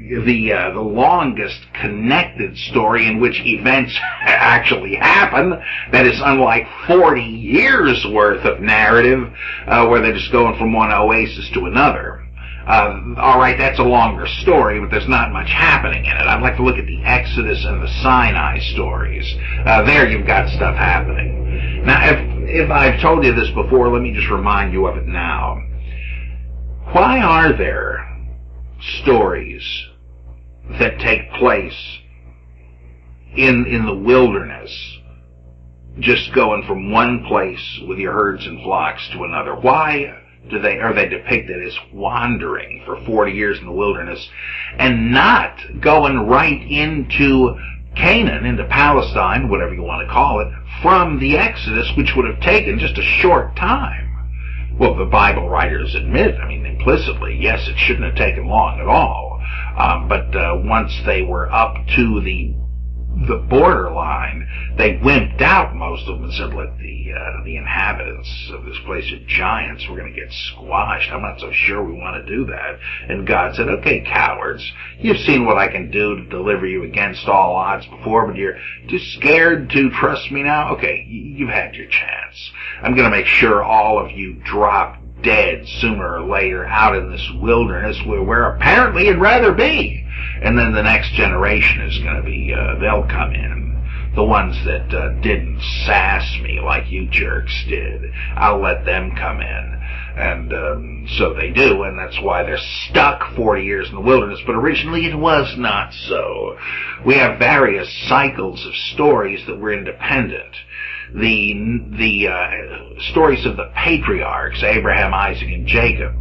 the longest connected story in which events actually happen. That is unlike 40 years worth of narrative where they're just going from one oasis to another. All right, that's a longer story, but there's not much happening in it. I'd like to look at the Exodus and the Sinai stories. There you've got stuff happening. Now, if I've told you this before, let me just remind you of it now. Why are there stories that take place in the wilderness, just going from one place with your herds and flocks to another? Why are they depicted as wandering for 40 years in the wilderness and not going right into Canaan, into Palestine, whatever you want to call it, from the Exodus, which would have taken just a short time? Well, the Bible writers admit, implicitly, yes, it shouldn't have taken long at all. But once they were up to the borderline, they wimped out, most of them, and said, look, the inhabitants of this place are giants. We're going to get squashed. I'm not so sure we want to do that. And God said, okay, cowards, you've seen what I can do to deliver you against all odds before, but you're too scared to trust me now? Okay, you've had your chance. I'm going to make sure all of you drop dead sooner or later out in this wilderness where apparently you'd rather be. And then the next generation is going to be, they'll come in. The ones that didn't sass me like you jerks did, I'll let them come in. And so they do, and that's why they're stuck 40 years in the wilderness. But originally it was not so. We have various cycles of stories that were independent. The stories of the patriarchs, Abraham, Isaac, and Jacob,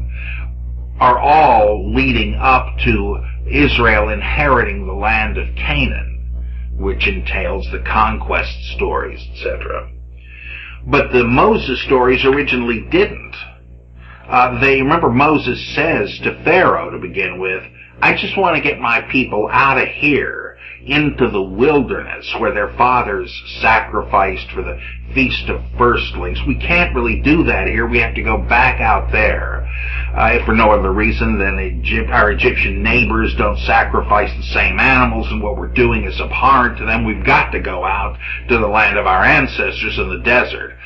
are all leading up to Israel inheriting the land of Canaan, which entails the conquest stories, etc. But the Moses stories originally didn't. Remember, Moses says to Pharaoh to begin with, I just want to get my people out of here into the wilderness where their fathers sacrificed for the Feast of Firstlings. We can't really do that here. We have to go back out there. If for no other reason than our Egyptian neighbors don't sacrifice the same animals, and what we're doing is abhorrent to them. We've got to go out to the land of our ancestors in the desert.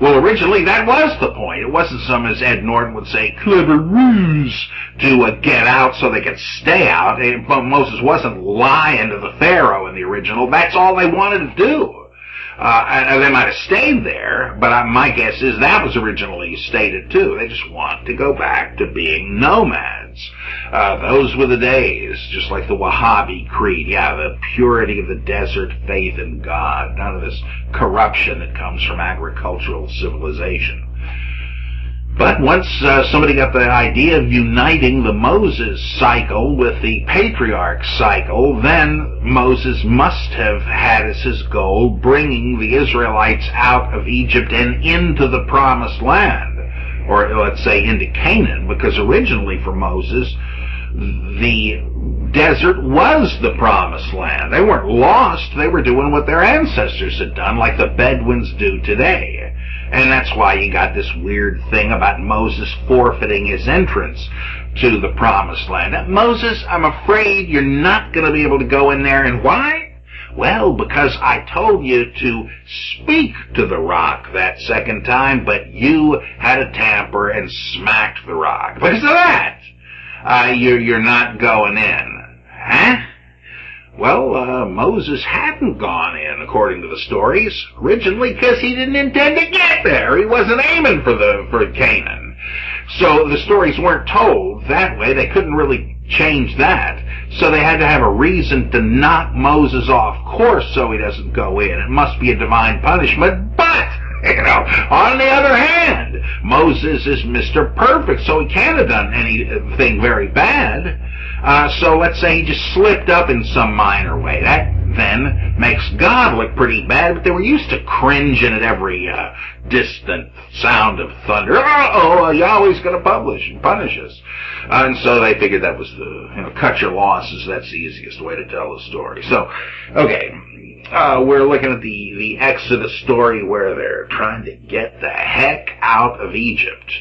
Well, originally that was the point. It wasn't some, as Ed Norton would say, clever ruse to get out so they could stay out. Moses wasn't lying to the Pharaoh in the original. That's all they wanted to do. And they might have stayed there, but my guess is that was originally stated too. They just want to go back to being nomads. Those were the days, just like the Wahhabi creed. Yeah, the purity of the desert, faith in God. None of this corruption that comes from agricultural civilization. But once somebody got the idea of uniting the Moses cycle with the patriarch cycle, then Moses must have had as his goal bringing the Israelites out of Egypt and into the promised land, or let's say into Canaan, because originally for Moses, the desert was the promised land. They weren't lost. They were doing what their ancestors had done, like the Bedouins do today. And that's why you got this weird thing about Moses forfeiting his entrance to the promised land. Now, Moses, I'm afraid you're not going to be able to go in there. And why? Well, because I told you to speak to the rock that second time, but you had a temper and smacked the rock. Because of that, you're not going in. Huh? Well, Moses hadn't gone in, according to the stories, originally because he didn't intend to get there. He wasn't aiming for Canaan. So the stories weren't told that way. They couldn't really change that. So they had to have a reason to knock Moses off course so he doesn't go in. It must be a divine punishment, but, on the other hand, Moses is Mr. Perfect, so he can't have done anything very bad. So let's say he just slipped up in some minor way. That then makes God look pretty bad, but they were used to cringing at every distant sound of thunder. Yahweh's going to punish us. And so they figured that was cut your losses. That's the easiest way to tell the story. So, okay, we're looking at the Exodus story where they're trying to get the heck out of Egypt,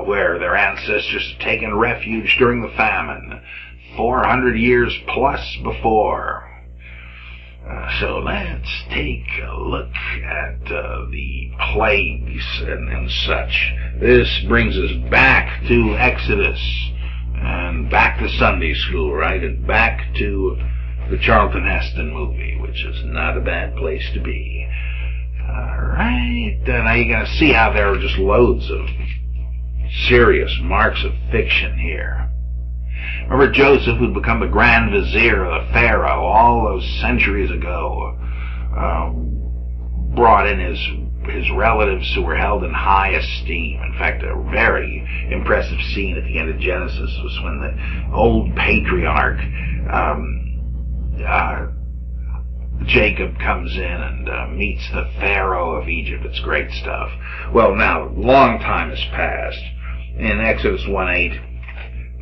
where their ancestors had taken refuge during the famine 400 years plus before. So let's take a look at the plagues and such. This brings us back to Exodus And back to Sunday school, right? And back to the Charlton Heston movie, which is not a bad place to be. Alright, now you're going to see how there are just loads of serious marks of fiction here. Remember Joseph, who'd become the Grand Vizier of the Pharaoh all those centuries ago, brought in his relatives who were held in high esteem. In fact, a very impressive scene at the end of Genesis was when the old patriarch, Jacob, comes in and meets the Pharaoh of Egypt. It's great stuff. Well, now, long time has passed. In Exodus 1:8,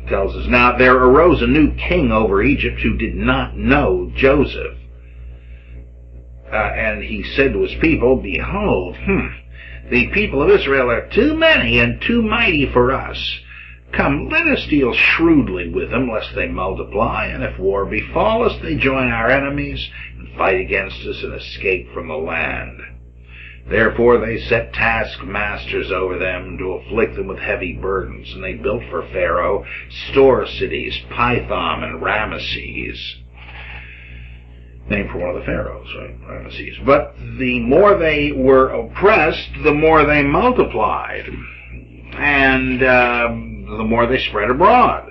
tells us, "Now there arose a new king over Egypt who did not know Joseph. And he said to his people, Behold, the people of Israel are too many and too mighty for us. Come, let us deal shrewdly with them, lest they multiply, and if war befall us, they join our enemies and fight against us and escape from the land. Therefore they set taskmasters over them to afflict them with heavy burdens, and they built for Pharaoh store cities, Pithom and Ramesses," named for one of the pharaohs, right? Ramesses. "But the more they were oppressed, the more they multiplied, and the more they spread abroad.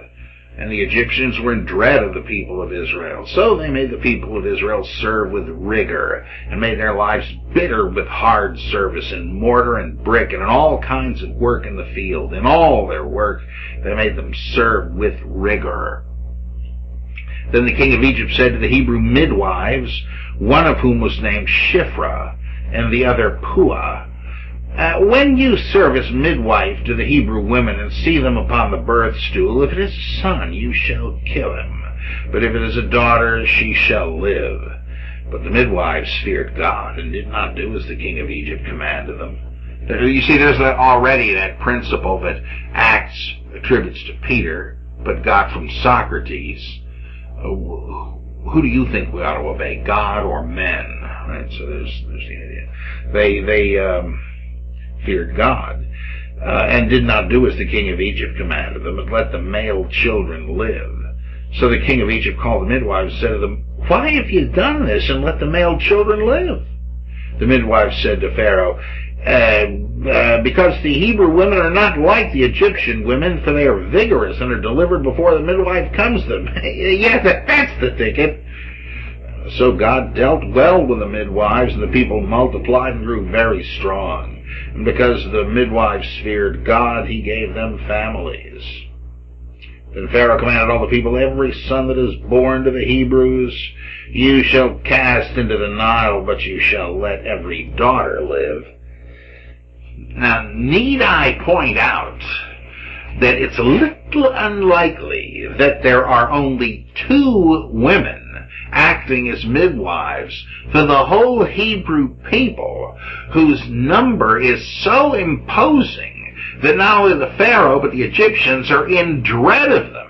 And the Egyptians were in dread of the people of Israel. So they made the people of Israel serve with rigor, and made their lives bitter with hard service in mortar and brick, and in all kinds of work in the field. In all their work they made them serve with rigor. Then the king of Egypt said to the Hebrew midwives, one of whom was named Shiphrah, and the other Puah, when you serve as midwife to the Hebrew women and see them upon the birth stool, if it is a son, you shall kill him. But if it is a daughter, she shall live. But the midwives feared God and did not do as the king of Egypt commanded them." You see, there's already that principle that Acts attributes to Peter, but got from Socrates. Who do you think we ought to obey, God or men? Right. So there's the idea. They feared God, and did not do as the king of Egypt commanded them, but let the male children live. So the king of Egypt called the midwives and said to them, "Why have you done this, and let the male children live?" The midwives said to Pharaoh, "Because the Hebrew women are not like the Egyptian women, for they are vigorous and are delivered before the midwife comes to them." Yeah, that's the ticket. So God dealt well with the midwives, and the people multiplied and grew very strong. And because the midwives feared God, he gave them families. Then Pharaoh commanded all the people, "Every son that is born to the Hebrews you shall cast into the Nile, but you shall let every daughter live." Now, need I point out that it's a little unlikely that there are only 2 women acting as midwives for the whole Hebrew people, whose number is so imposing that not only the Pharaoh but the Egyptians are in dread of them.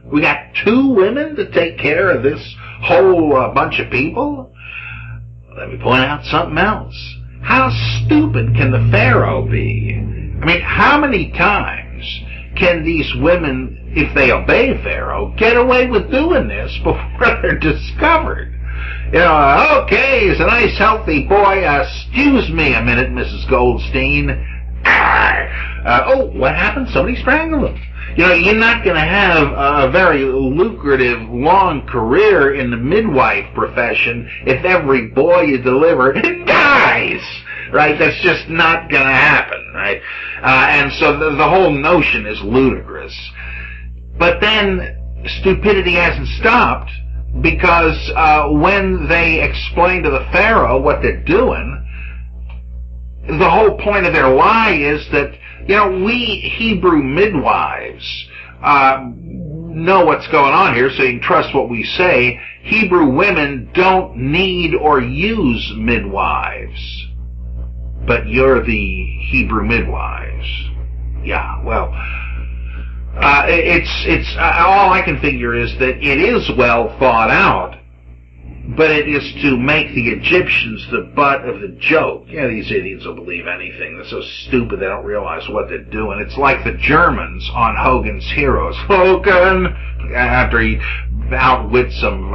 We got 2 women to take care of this whole bunch of people? Let me point out something else. How stupid can the Pharaoh be? I mean, how many times can these women, if they obey Pharaoh, get away with doing this before they're discovered? Okay, he's a nice healthy boy. Excuse me a minute, Mrs. Goldstein. What happened? Somebody strangled him. You're not going to have a very lucrative, long career in the midwife profession if every boy you deliver dies, right? That's just not going to happen, right? And so the whole notion is ludicrous. But then stupidity hasn't stopped, because when they explain to the Pharaoh what they're doing, the whole point of their lie is that, we Hebrew midwives know what's going on here, so you can trust what we say. Hebrew women don't need or use midwives, but you're the Hebrew midwives. Yeah, well, it's all I can figure is that it is well thought out, but it is to make the Egyptians the butt of the joke. Yeah, these idiots will believe anything. They're so stupid they don't realize what they're doing. It's like the Germans on Hogan's Heroes. Hogan! After he outwits them,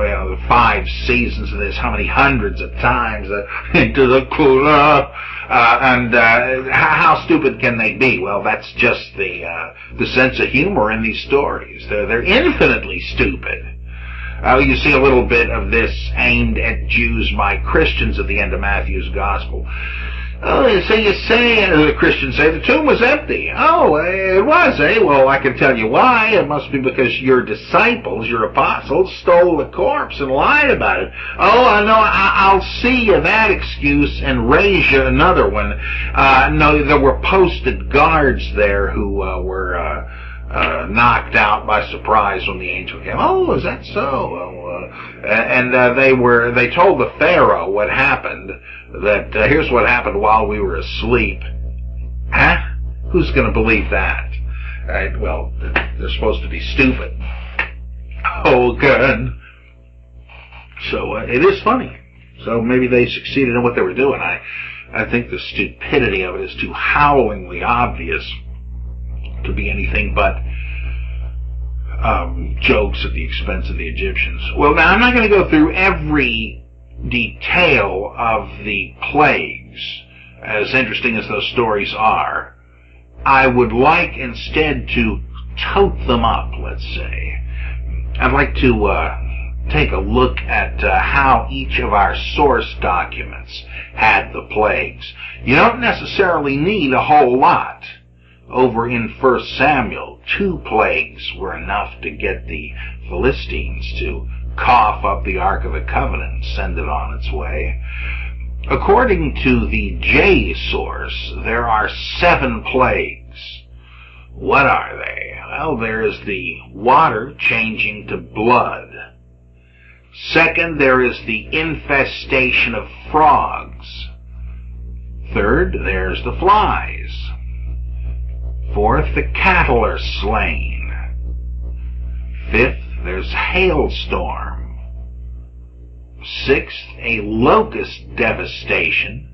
5 seasons of this, how many hundreds of times, into the cooler. How stupid can they be? Well, that's just the sense of humor in these stories. They're infinitely stupid. You see a little bit of this aimed at Jews by Christians at the end of Matthew's Gospel. Oh, so you say, the Christians say, the tomb was empty. Oh, it was, eh? Well, I can tell you why. It must be because your disciples, your apostles, stole the corpse and lied about it. Oh, I know, I'll see you that excuse and raise you another one. No, there were posted guards there who were knocked out by surprise when the angel came. Oh, is that so? They told the Pharaoh what happened, that here's what happened while we were asleep. Huh? Who's going to believe that? Well, they're supposed to be stupid. Oh, good. So it is funny. So maybe they succeeded in what they were doing. I think the stupidity of it is too howlingly obvious to be anything but jokes at the expense of the Egyptians. Well, now, I'm not going to go through every detail of the plagues, as interesting as those stories are. I would like instead to tote them up, let's say. I'd like to take a look at how each of our source documents had the plagues. You don't necessarily need a whole lot. Over in 1 Samuel, 2 plagues were enough to get the Philistines to cough up the Ark of the Covenant and send it on its way. According to the J source, there are 7 plagues. What are they? Well, there is the water changing to blood. Second, there is the infestation of frogs. Third, there's the flies. Fourth, the cattle are slain. Fifth, there's hailstorm. Sixth, a locust devastation.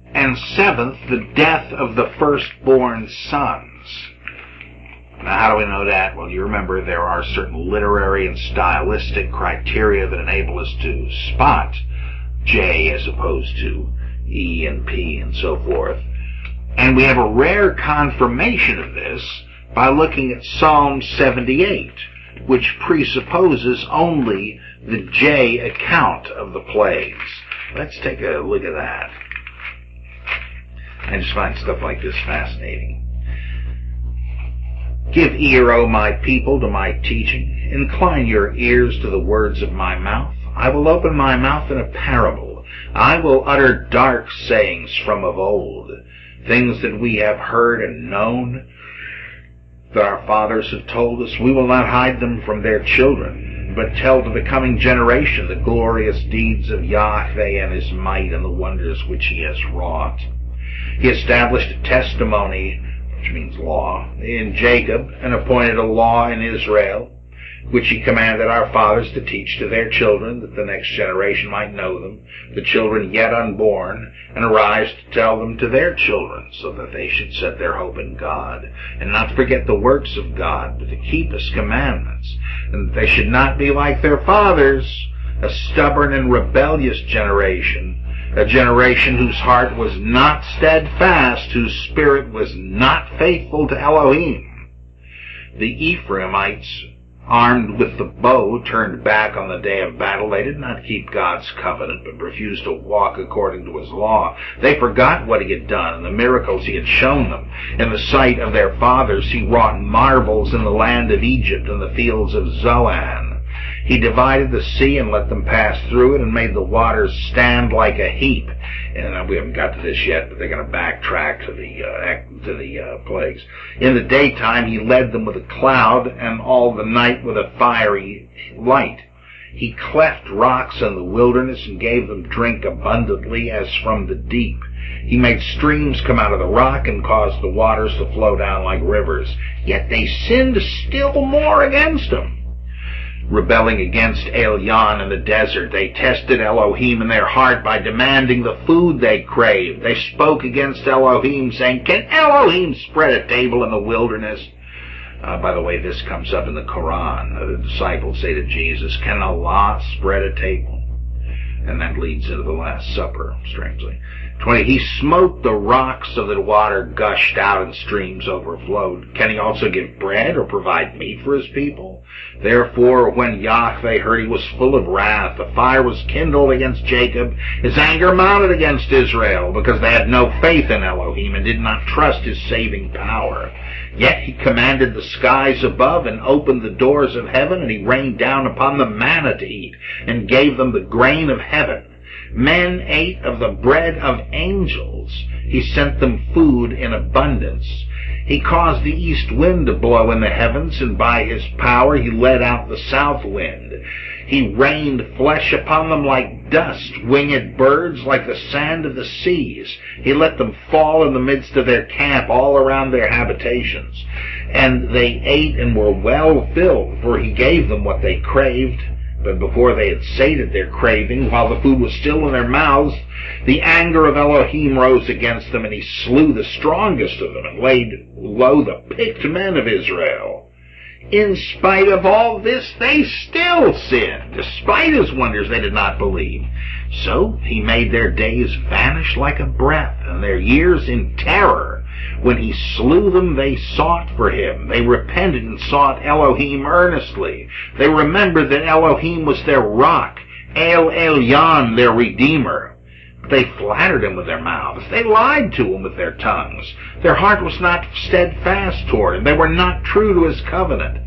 And seventh, the death of the firstborn sons. Now, how do we know that? Well, you remember there are certain literary and stylistic criteria that enable us to spot J as opposed to E and P and so forth. And we have a rare confirmation of this by looking at Psalm 78, which presupposes only the J account of the plagues. Let's take a look at that. I just find stuff like this fascinating. Give ear, O my people, to my teaching. Incline your ears to the words of my mouth. I will open my mouth in a parable. I will utter dark sayings from of old, things that we have heard and known, that our fathers have told us. We will not hide them from their children, but tell to the coming generation the glorious deeds of Yahweh and his might and the wonders which he has wrought. He established a testimony, which means law, in Jacob, and appointed a law in Israel, which he commanded our fathers to teach to their children, that the next generation might know them, the children yet unborn, and arise to tell them to their children, so that they should set their hope in God, and not forget the works of God, but to keep his commandments, and that they should not be like their fathers, a stubborn and rebellious generation, a generation whose heart was not steadfast, whose spirit was not faithful to Elohim. The Ephraimites, armed with the bow, turned back on the day of battle. They did not keep God's covenant, but refused to walk according to his law. They forgot what he had done and the miracles he had shown them. In the sight of their fathers, he wrought marvels in the land of Egypt and the fields of Zoan. He divided the sea and let them pass through it, and made the waters stand like a heap. And we haven't got to this yet, but they're going to backtrack to the plagues. In the daytime he led them with a cloud, and all the night with a fiery light. He cleft rocks in the wilderness and gave them drink abundantly as from the deep. He made streams come out of the rock and caused the waters to flow down like rivers. Yet they sinned still more against him. rebelling against Elyon in the desert. They tested Elohim in their heart by demanding the food they craved. They spoke against Elohim, saying, "Can Elohim spread a table in the wilderness?" By the way, this comes up in the Quran. The disciples say to Jesus, "Can Allah spread a table?" And that leads into the Last Supper, strangely. 20, he smote the rocks so that water gushed out and streams overflowed. Can he also give bread or provide meat for his people? Therefore, when Yahweh heard, he was full of wrath. The fire was kindled against Jacob. His anger mounted against Israel, because they had no faith in Elohim and did not trust his saving power. Yet he commanded the skies above and opened the doors of heaven, and he rained down upon them manna to eat and gave them the grain of heaven. Men ate of the bread of angels. He sent them food in abundance. He caused the east wind to blow in the heavens, and by his power he led out the south wind. He rained flesh upon them like dust, winged birds like the sand of the seas. He let them fall in the midst of their camp, all around their habitations. And they ate and were well filled, for he gave them what they craved. But before they had sated their craving, while the food was still in their mouths, the anger of Elohim rose against them, and he slew the strongest of them and laid low the picked men of Israel. In spite of all this, they still sinned. Despite his wonders, they did not believe. So he made their days vanish like a breath, and their years in terror. When he slew them, they sought for him. They repented and sought Elohim earnestly. They remembered that Elohim was their rock, El Elyon, their redeemer. But they flattered him with their mouths. They lied to him with their tongues. Their heart was not steadfast toward him. They were not true to his covenant.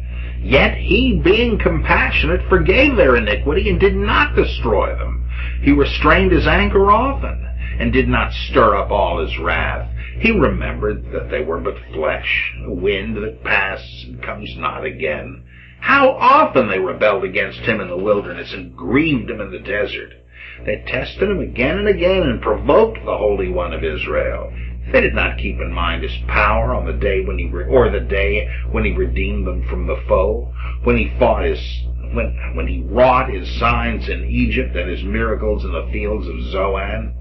Yet he, being compassionate, forgave their iniquity and did not destroy them. He restrained his anger often and did not stir up all his wrath. He remembered that they were but flesh, a wind that passes and comes not again. How often they rebelled against him in the wilderness and grieved him in the desert. They tested him again and again and provoked the Holy One of Israel. They did not keep in mind his power on the day when he redeemed them from the foe, when he wrought his signs in Egypt and his miracles in the fields of Zoan.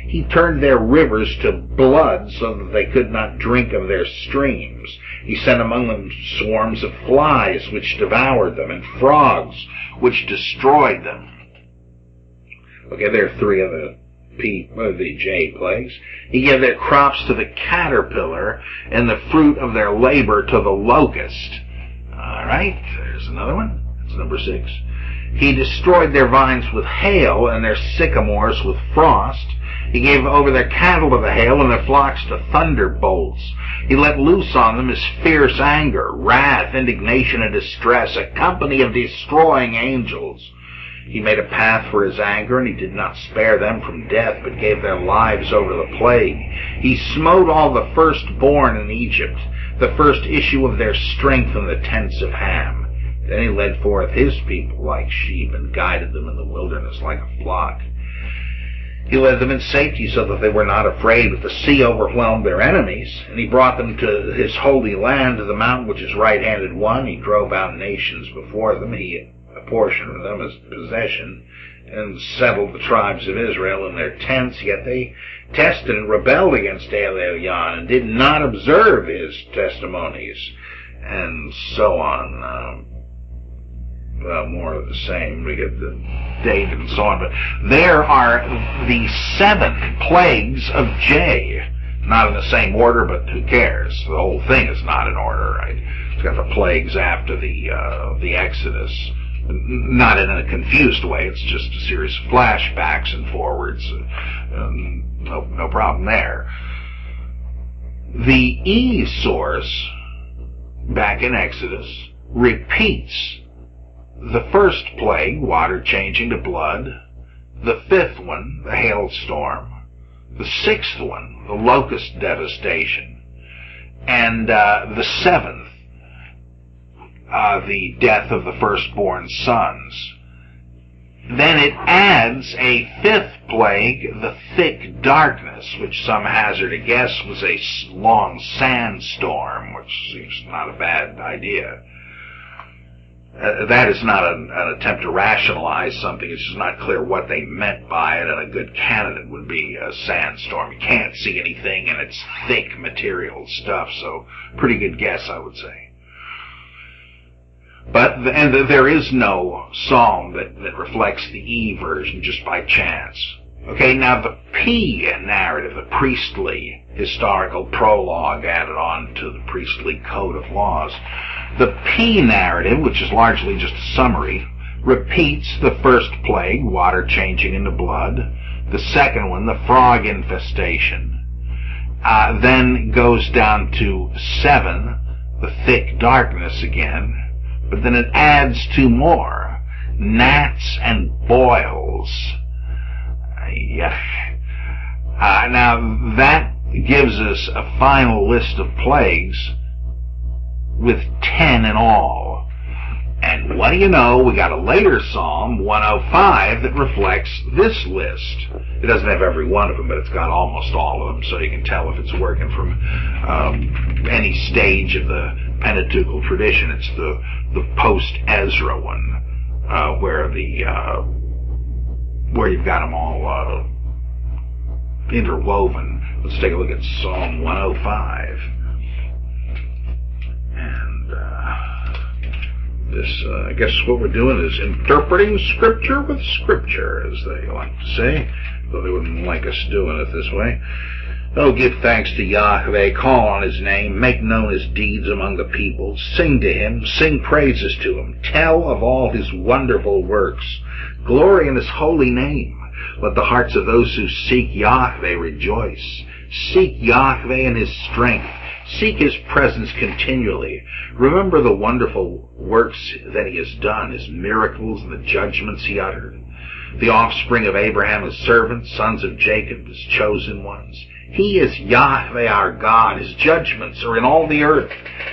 He turned their rivers to blood so that they could not drink of their streams. He sent among them swarms of flies which devoured them, and frogs which destroyed them. Okay, there are three of the J plagues. He gave their crops to the caterpillar, and the fruit of their labor to the locust. All right, there's another one. That's number 6. He destroyed their vines with hail, and their sycamores with frost. He gave over their cattle to the hail, and their flocks to thunderbolts. He let loose on them his fierce anger, wrath, indignation, and distress, a company of destroying angels. He made a path for his anger, and he did not spare them from death, but gave their lives over to the plague. He smote all the firstborn in Egypt, the first issue of their strength in the tents of Ham. Then he led forth his people like sheep, and guided them in the wilderness like a flock. He led them in safety so that they were not afraid, but the sea overwhelmed their enemies. And he brought them to his holy land, to the mountain which his right-handed won. He drove out nations before them. He apportioned them as possession, and settled the tribes of Israel in their tents. Yet they tested and rebelled against El Elyon, and did not observe his testimonies, and so on. Well, more of the same. We get the date and so on. But there are the 7 plagues of J. Not in the same order, but who cares? The whole thing is not in order, right? It's got the plagues after the Exodus. Not in a confused way. It's just a series of flashbacks and forwards. No problem there. The E source, back in Exodus, repeats the first plague, water changing to blood, the 5th one, the hailstorm, the 6th one, the locust devastation, and the 7th, the death of the firstborn sons. Then it adds a 5th plague, the thick darkness, which some hazard a guess was a long sandstorm, which seems not a bad idea. that is not an attempt to rationalize something. It's just not clear what they meant by it, and a good candidate would be a sandstorm. You can't see anything, and it's thick material stuff, so pretty good guess, I would say. But there is no psalm that reflects the E version just by chance. Okay, now the P narrative, the priestly historical prologue added on to the priestly code of laws, the P narrative, which is largely just a summary, repeats the first plague, water changing into blood, the second one, the frog infestation, then goes down to 7, the thick darkness again, but then it adds 2 more, gnats and boils. Now that gives us a final list of plagues with 10 in all. And what do you know, we got a later Psalm, 105, that reflects this list. It doesn't have every one of them, but it's got almost all of them, so you can tell if it's working from any stage of the Pentateuchal tradition. It's the post-Ezra one, where you've got them all interwoven. Let's take a look at Psalm 105. And this, I guess what we're doing is interpreting Scripture with Scripture, as they like to say, though they wouldn't like us doing it this way. Oh, give thanks to Yahweh, call on His name, make known His deeds among the peoples, sing to Him, sing praises to Him, tell of all His wonderful works, glory in His holy name. Let the hearts of those who seek Yahweh rejoice. Seek Yahweh in His strength. Seek His presence continually. Remember the wonderful works that He has done, His miracles and the judgments He uttered. The offspring of Abraham, His servants, sons of Jacob, His chosen ones. He is Yahweh our God. His judgments are in all the earth.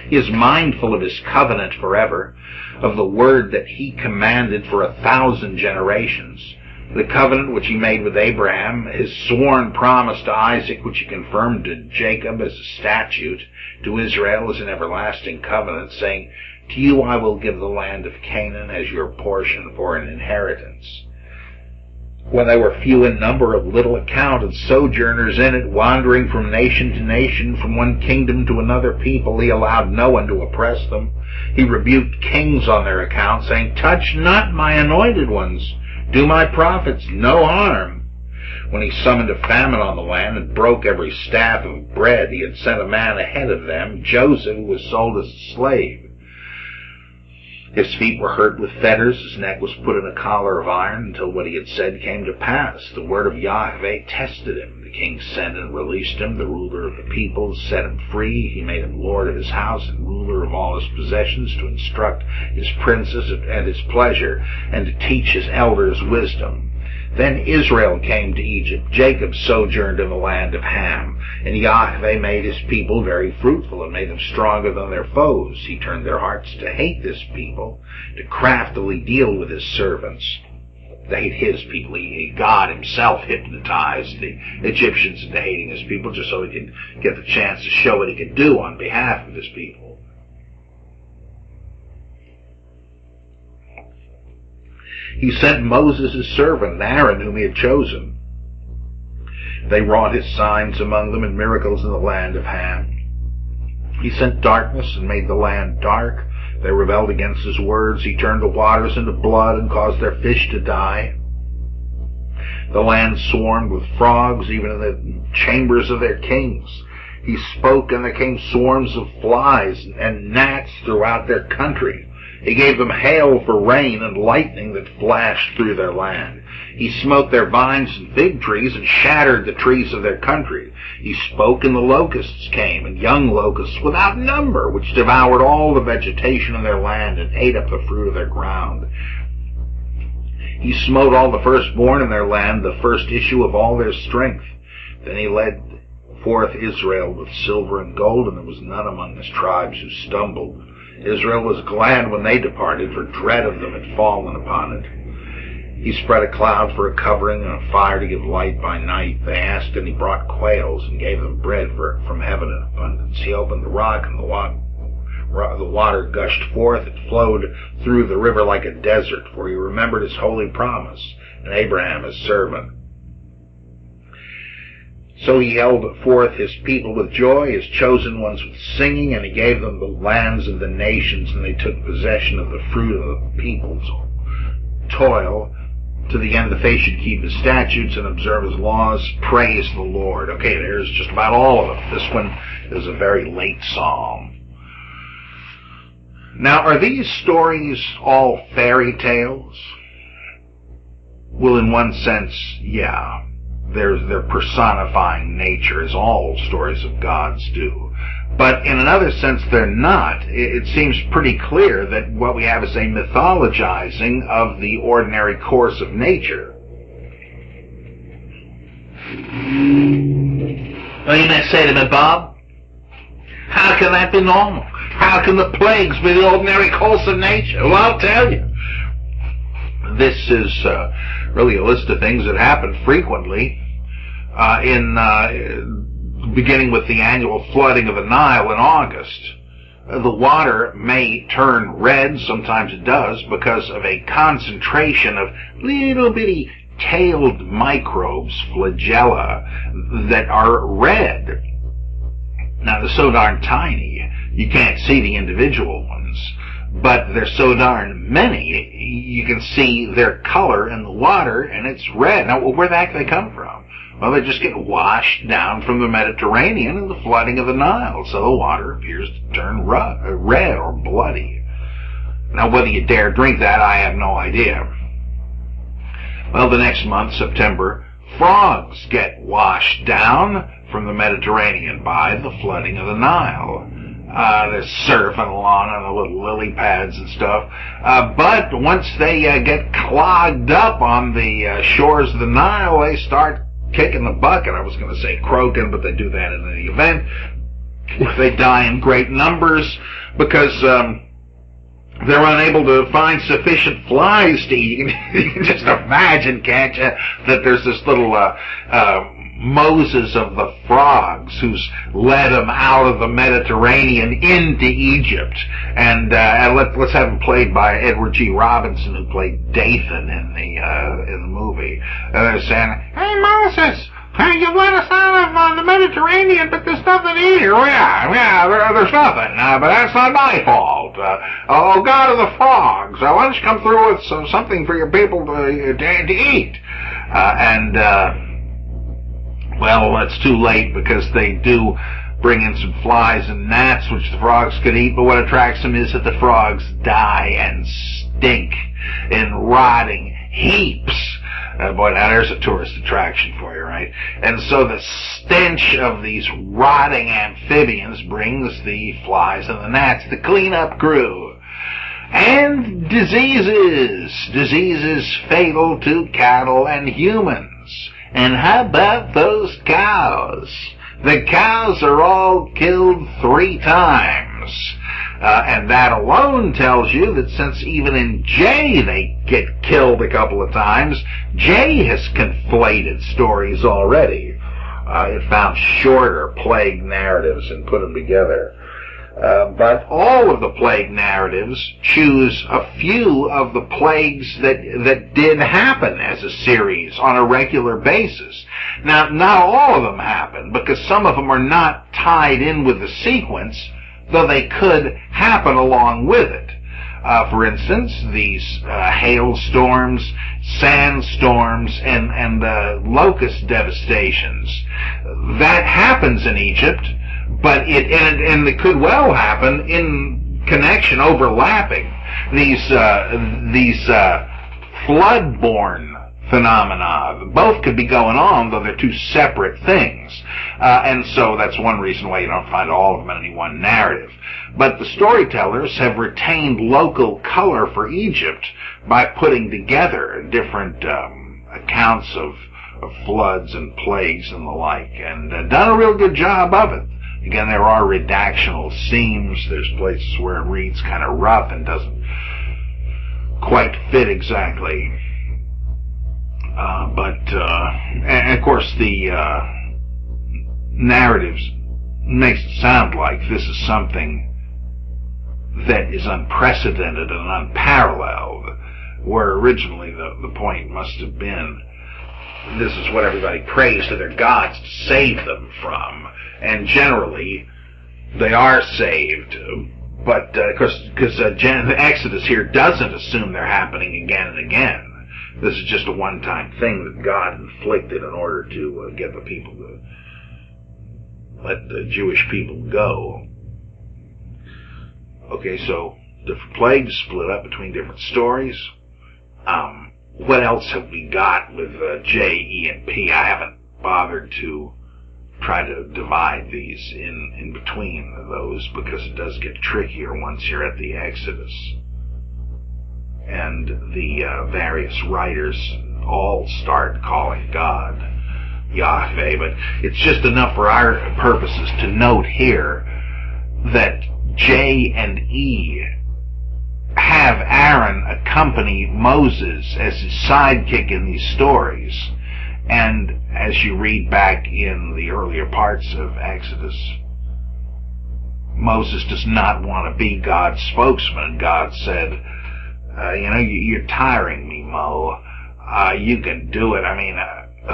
He is mindful of His covenant forever, of the word that He commanded for 1,000 generations. The covenant which He made with Abraham, His sworn promise to Isaac, which He confirmed to Jacob as a statute, to Israel as an everlasting covenant, saying, to you I will give the land of Canaan as your portion for an inheritance. When they were few in number, of little account, and sojourners in it, wandering from nation to nation, from one kingdom to another people, He allowed no one to oppress them. He rebuked kings on their account, saying, touch not my anointed ones. Do my prophets no harm. When He summoned a famine on the land and broke every staff of bread, He had sent a man ahead of them, Joseph, who was sold as a slave. His feet were hurt with fetters, his neck was put in a collar of iron, until what he had said came to pass. The word of Yahweh tested him. The king sent and released him. The ruler of the people set him free. He made him lord of his house and ruler of all his possessions, to instruct his princes at his pleasure, and to teach his elders wisdom. Then Israel came to Egypt. Jacob sojourned in the land of Ham. And Yahweh made His people very fruitful and made them stronger than their foes. He turned their hearts to hate this people, to craftily deal with His servants. To hate His people. God Himself hypnotized the Egyptians into hating His people, just so He could get the chance to show what He could do on behalf of His people. He sent Moses His servant, and Aaron, whom He had chosen. They wrought His signs among them and miracles in the land of Ham. He sent darkness and made the land dark. They rebelled against His words. He turned the waters into blood and caused their fish to die. The land swarmed with frogs, even in the chambers of their kings. He spoke, and there came swarms of flies and gnats throughout their country. He gave them hail for rain and lightning that flashed through their land. He smote their vines and fig trees and shattered the trees of their country. He spoke, and the locusts came, and young locusts without number, which devoured all the vegetation in their land and ate up the fruit of their ground. He smote all the firstborn in their land, the first issue of all their strength. Then He led forth Israel with silver and gold, and there was none among His tribes who stumbled. Israel was glad when they departed, for dread of them had fallen upon it. He spread a cloud for a covering and a fire to give light by night. They asked, and He brought quails and gave them bread from heaven in abundance. He opened the rock, and the The water gushed forth, it flowed through the river like a desert, for he remembered his holy promise, and Abraham his servant. So he held forth his people with joy, his chosen ones with singing, and he gave them the lands of the nations, and they took possession of the fruit of the people's toil, to the end that they should keep his statutes and observe his laws. Praise the Lord. Okay, there's just about all of them. This one is a very late psalm. Now, are these stories all fairy tales? Well, in one sense, yeah. They're personifying nature, as all stories of gods do. But in another sense, they're not. It seems pretty clear that what we have is a mythologizing of the ordinary course of nature. Well, you may say to me, Bob, how can that be normal? How can the plagues be the ordinary course of nature? Well, I'll tell you. This is really a list of things that happen frequently beginning with the annual flooding of the Nile in August. The water may turn red, sometimes it does, because of a concentration of little bitty tailed microbes, flagella, that are red. Now, they're so darn tiny, you can't see the individual ones, but they're so darn many, you can see their color in the water, and it's red. Now, where the heck do they come from? Well, they just get washed down from the Mediterranean in the flooding of the Nile, so the water appears to turn red or bloody. Now, whether you dare drink that, I have no idea. Well, the next month, September, frogs get washed down from the Mediterranean by the flooding of the Nile. They're surfing along on the little lily pads and stuff. But once they get clogged up on the shores of the Nile, they start kicking the bucket. I was going to say croaking, but they do that in any event. They die in great numbers because they're unable to find sufficient flies to eat. You can just imagine, can't you, that there's this little Moses of the frogs who's led them out of the Mediterranean into Egypt. And let's have him played by Edward G. Robinson, who played Dathan in the movie. They're saying, "Hey, Moses, you've let us out of the Mediterranean, but there's nothing to eat here." "Oh, yeah, there's nothing, but that's not my fault. Oh, God of the frogs, why don't you come through with something for your people to eat?" Well, it's too late, because they do bring in some flies and gnats, which the frogs could eat, but what attracts them is that the frogs die and stink in rotting heaps. Boy, now there's a tourist attraction for you, right? And so the stench of these rotting amphibians brings the flies and the gnats, the cleanup crew. And diseases fatal to cattle and humans. And how about those cows? The cows are all killed 3 times. And that alone tells you that since even in J they get killed a couple of times, J has conflated stories already. It found shorter plague narratives and put them together. But all of the plague narratives choose a few of the plagues that did happen as a series on a regular basis. Now, not all of them happen, because some of them are not tied in with the sequence, though they could happen along with it. For instance, these hailstorms, sandstorms, and locust devastations. That happens in Egypt, but it could well happen in connection, overlapping. These flood-borne phenomena, both could be going on, though they're two separate things. And so that's one reason why you don't find all of them in any one narrative. But the storytellers have retained local color for Egypt by putting together different accounts of floods and plagues and the like, and done a real good job of it. Again, there are redactional seams. There's places where it reads kind of rough and doesn't quite fit exactly. And of course, the narratives makes it sound like this is something that is unprecedented and unparalleled, where originally the point must have been, this is what everybody prays to their gods to save them from, and generally they are saved, but because the Exodus here doesn't assume they're happening again and again. This is just a one-time thing that God inflicted in order to get the people to let the Jewish people go. Okay, so different plagues split up between different stories. What else have we got with J, E, and P? I haven't bothered to try to divide these in between those, because it does get trickier once you're at the Exodus. And the various writers all start calling God Yahweh, but it's just enough for our purposes to note here that J and E have Aaron accompany Moses as his sidekick in these stories. And as you read back in the earlier parts of Exodus, Moses does not want to be God's spokesman. God said, you're tiring me, Mo. You can do it. I mean,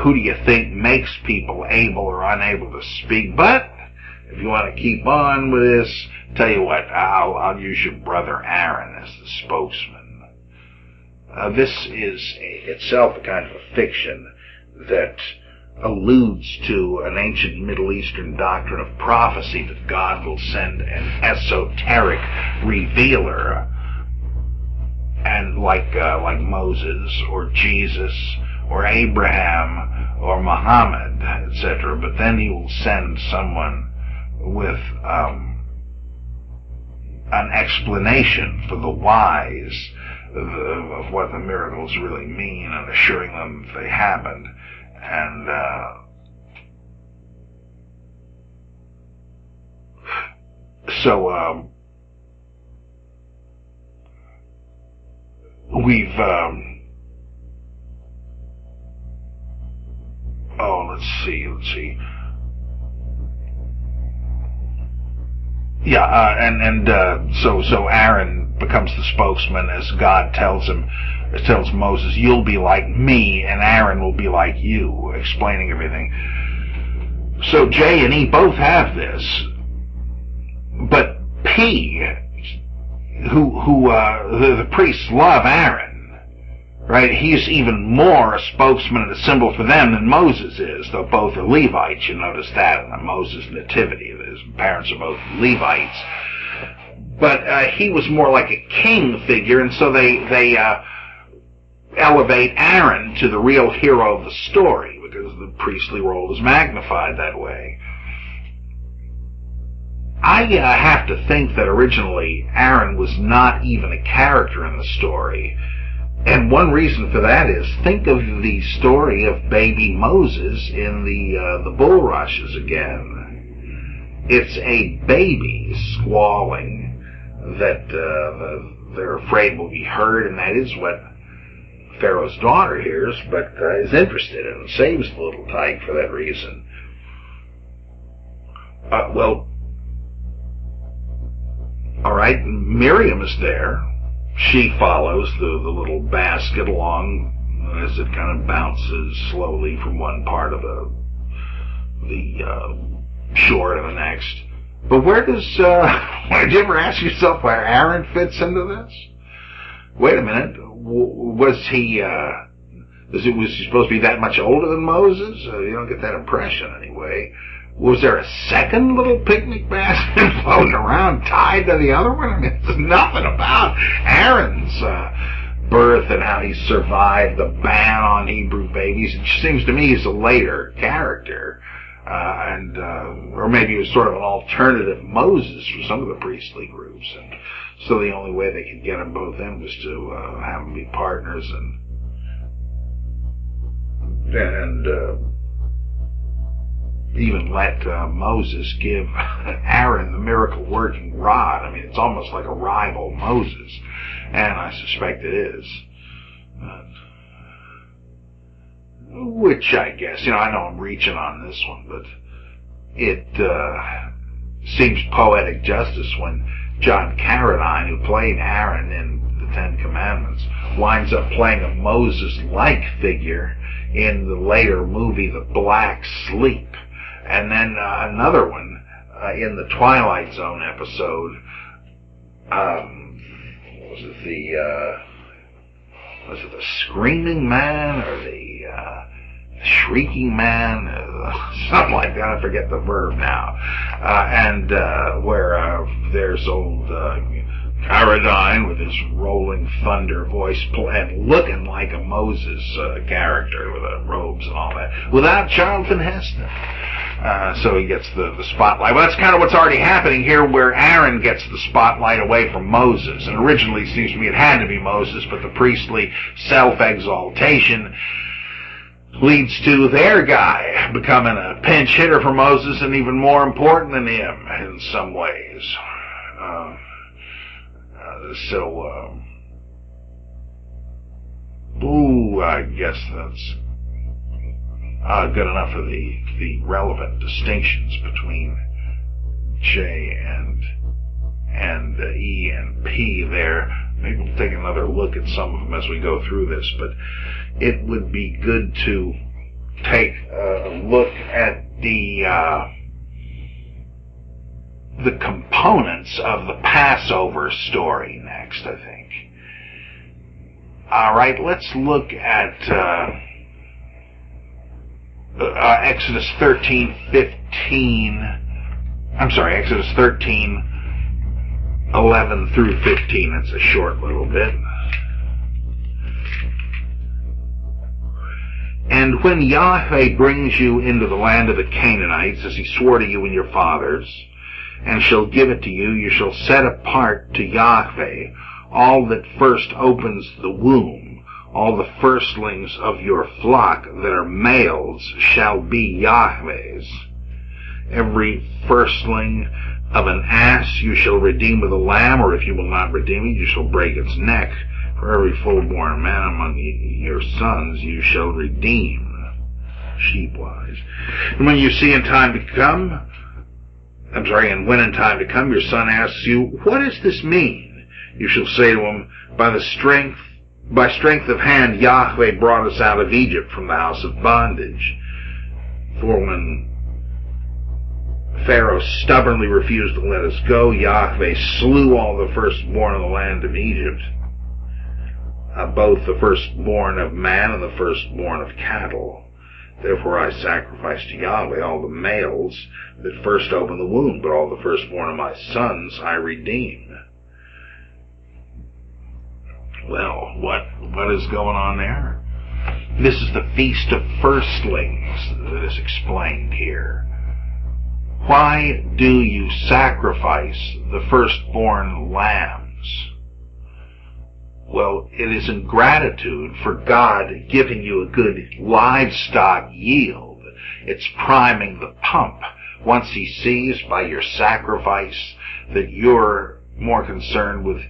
who do you think makes people able or unable to speak? But if you want to keep on with this, tell you what, I'll use your brother Aaron as the spokesman. This is itself a kind of a fiction that alludes to an ancient Middle Eastern doctrine of prophecy, that God will send an esoteric revealer, and like Moses or Jesus or Abraham or Muhammad, etc. But then he will send someone with an explanation for the whys of what the miracles really mean, and assuring them that they happened. And so we've let's see. So Aaron becomes the spokesman, as God tells Moses, you'll be like me and Aaron will be like you, explaining everything. So J and E both have this, but P, the priests love Aaron, right? He's even more a spokesman and a symbol for them than Moses is, though both are Levites. You notice that in the Moses nativity. His parents are both Levites. But he was more like a king figure, and so they elevate Aaron to the real hero of the story, because the priestly role is magnified that way. I have to think that originally Aaron was not even a character in the story. And one reason for that is, think of the story of baby Moses in the bulrushes again. It's a baby squalling that they're afraid will be heard, and that is what Pharaoh's daughter hears, but is interested in, and saves the little tyke for that reason. Alright, Miriam is there. She follows the little basket along as it kind of bounces slowly from one part of the shore to the next. But where does, did you ever ask yourself where Aaron fits into this? Wait a minute, was he supposed to be that much older than Moses? You don't get that impression anyway. Was there a second little picnic basket floating around tied to the other one? I mean, there's nothing about Aaron's birth and how he survived the ban on Hebrew babies. It seems to me he's a later character. Or maybe he was sort of an alternative Moses for some of the priestly groups. And so the only way they could get them both in was to have them be partners and even let Moses give Aaron the miracle-working rod. I mean, it's almost like a rival Moses, and I suspect it is. Which I guess, I know I'm reaching on this one, but it seems poetic justice when John Carradine, who played Aaron in the Ten Commandments, winds up playing a Moses-like figure in the later movie The Black Sleep. And then another one in the Twilight Zone episode, was it the Screaming Man or the Shrieking Man? Something like that. I forget the verb now. Where there's old Carradine with his rolling thunder voice and looking like a Moses character with the robes and all that, without Charlton Heston. So he gets the spotlight. Well, that's kind of what's already happening here, where Aaron gets the spotlight away from Moses. And originally it seems to me it had to be Moses, but the priestly self-exaltation leads to their guy becoming a pinch hitter for Moses and even more important than him in some ways. I guess that's good enough for the relevant distinctions between J and E and P there. Maybe we'll take another look at some of them as we go through this, but it would be good to take a look at the components of the Passover story next, I think. All right, let's look at Exodus 13:11 through 15. That's a short little bit. And when Yahweh brings you into the land of the Canaanites, as he swore to you and your fathers, and shall give it to you, you shall set apart to Yahweh all that first opens the womb. All the firstlings of your flock that are males shall be Yahweh's. Every firstling of an ass you shall redeem with a lamb, or if you will not redeem it, you shall break its neck. For every full-born man among your sons you shall redeem, sheep-wise. And when you see in time to come, and when in time to come your son asks you, what does this mean? You shall say to him, by strength of hand Yahweh brought us out of Egypt from the house of bondage. For when Pharaoh stubbornly refused to let us go, Yahweh slew all the firstborn of the land of Egypt, both the firstborn of man and the firstborn of cattle. Therefore I sacrifice to Yahweh all the males that first open the womb, but all the firstborn of my sons I redeem. Well, what is going on there? This is the Feast of Firstlings that is explained here. Why do you sacrifice the firstborn lambs? Well, it is in gratitude for God giving you a good livestock yield. It's priming the pump. Once he sees by your sacrifice that you're more concerned with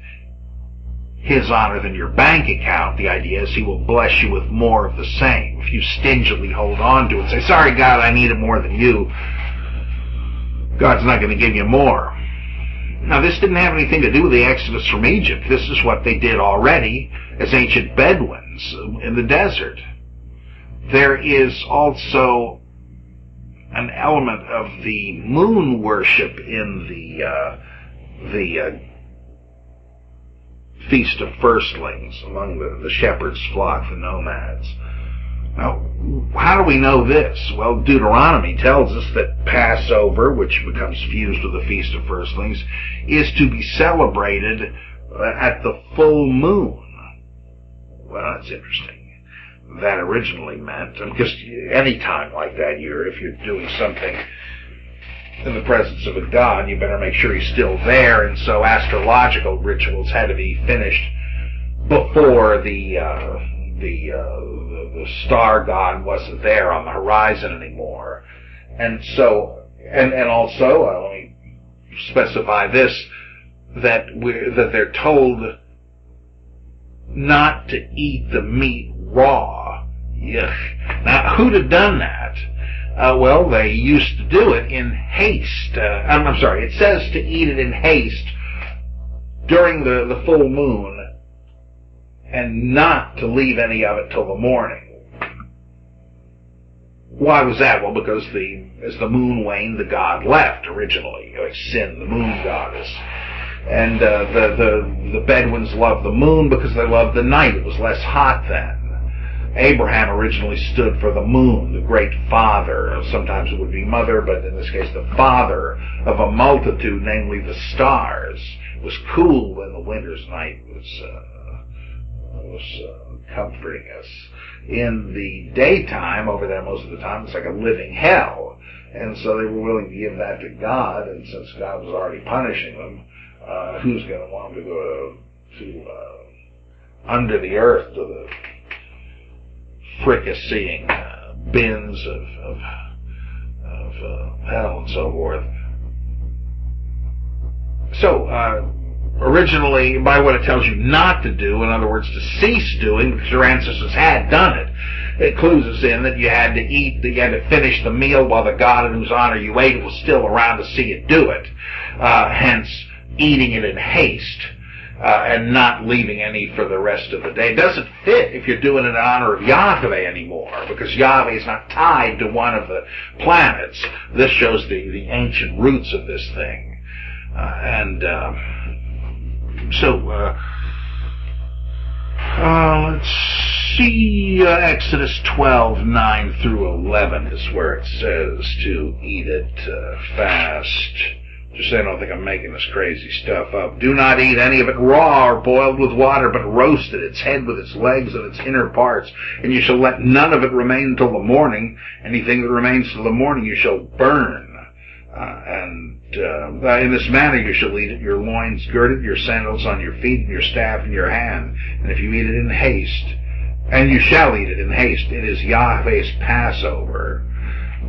his honor than your bank account, the idea is he will bless you with more of the same. If you stingily hold on to it and say, sorry God, I need it more than you, God's not going to give you more. Now, this didn't have anything to do with the exodus from Egypt. This is what they did already as ancient Bedouins in the desert. There is also an element of the moon worship in the Feast of Firstlings among the shepherd's flock, the nomads. Now, how do we know this? Well, Deuteronomy tells us that Passover, which becomes fused with the Feast of Firstlings, is to be celebrated at the full moon. Well, that's interesting. That originally meant, because any time like that, if you're doing something in the presence of a god, you better make sure he's still there, and so astrological rituals had to be finished before the star god wasn't there on the horizon anymore. And so, and also, let me specify this, that they're told not to eat the meat raw. Yuck. Now, who'd have done that? Well, they used to do it in haste. I'm sorry, it says to eat it in haste during the full moon and not to leave any of it till the morning. Why was that? Well, because as the moon waned, the god left originally. Sin, the moon goddess. And the Bedouins loved the moon because they loved the night. It was less hot then. Abraham originally stood for the moon, the great father. Sometimes it would be mother, but in this case the father of a multitude, namely the stars. It was cool when the winter's night was comforting us. In the daytime, over there most of the time, it's like a living hell. And so they were willing to give that to God, and since God was already punishing them, who's going to want to go to under the earth to the fricasseeing bins of hell and so forth? So, originally, by what it tells you not to do, in other words, to cease doing, because your ancestors had done it, it clues us in that you had to eat, that you had to finish the meal while the God in whose honor you ate it was still around to see you do it. Hence, eating it in haste, and not leaving any for the rest of the day. It doesn't fit if you're doing it in honor of Yahweh anymore, because Yahweh is not tied to one of the planets. This shows the ancient roots of this thing. Let's see, Exodus 12:9 through 11 is where it says to eat it fast. Just so I don't think I'm making this crazy stuff up. Do not eat any of it raw or boiled with water, but roast it, its head with its legs and its inner parts. And you shall let none of it remain until the morning. Anything that remains till the morning you shall burn. In this manner you shall eat it, your loins girded, your sandals on your feet, and your staff in your hand. And if you eat it in haste, and you shall eat it in haste, it is Yahweh's Passover.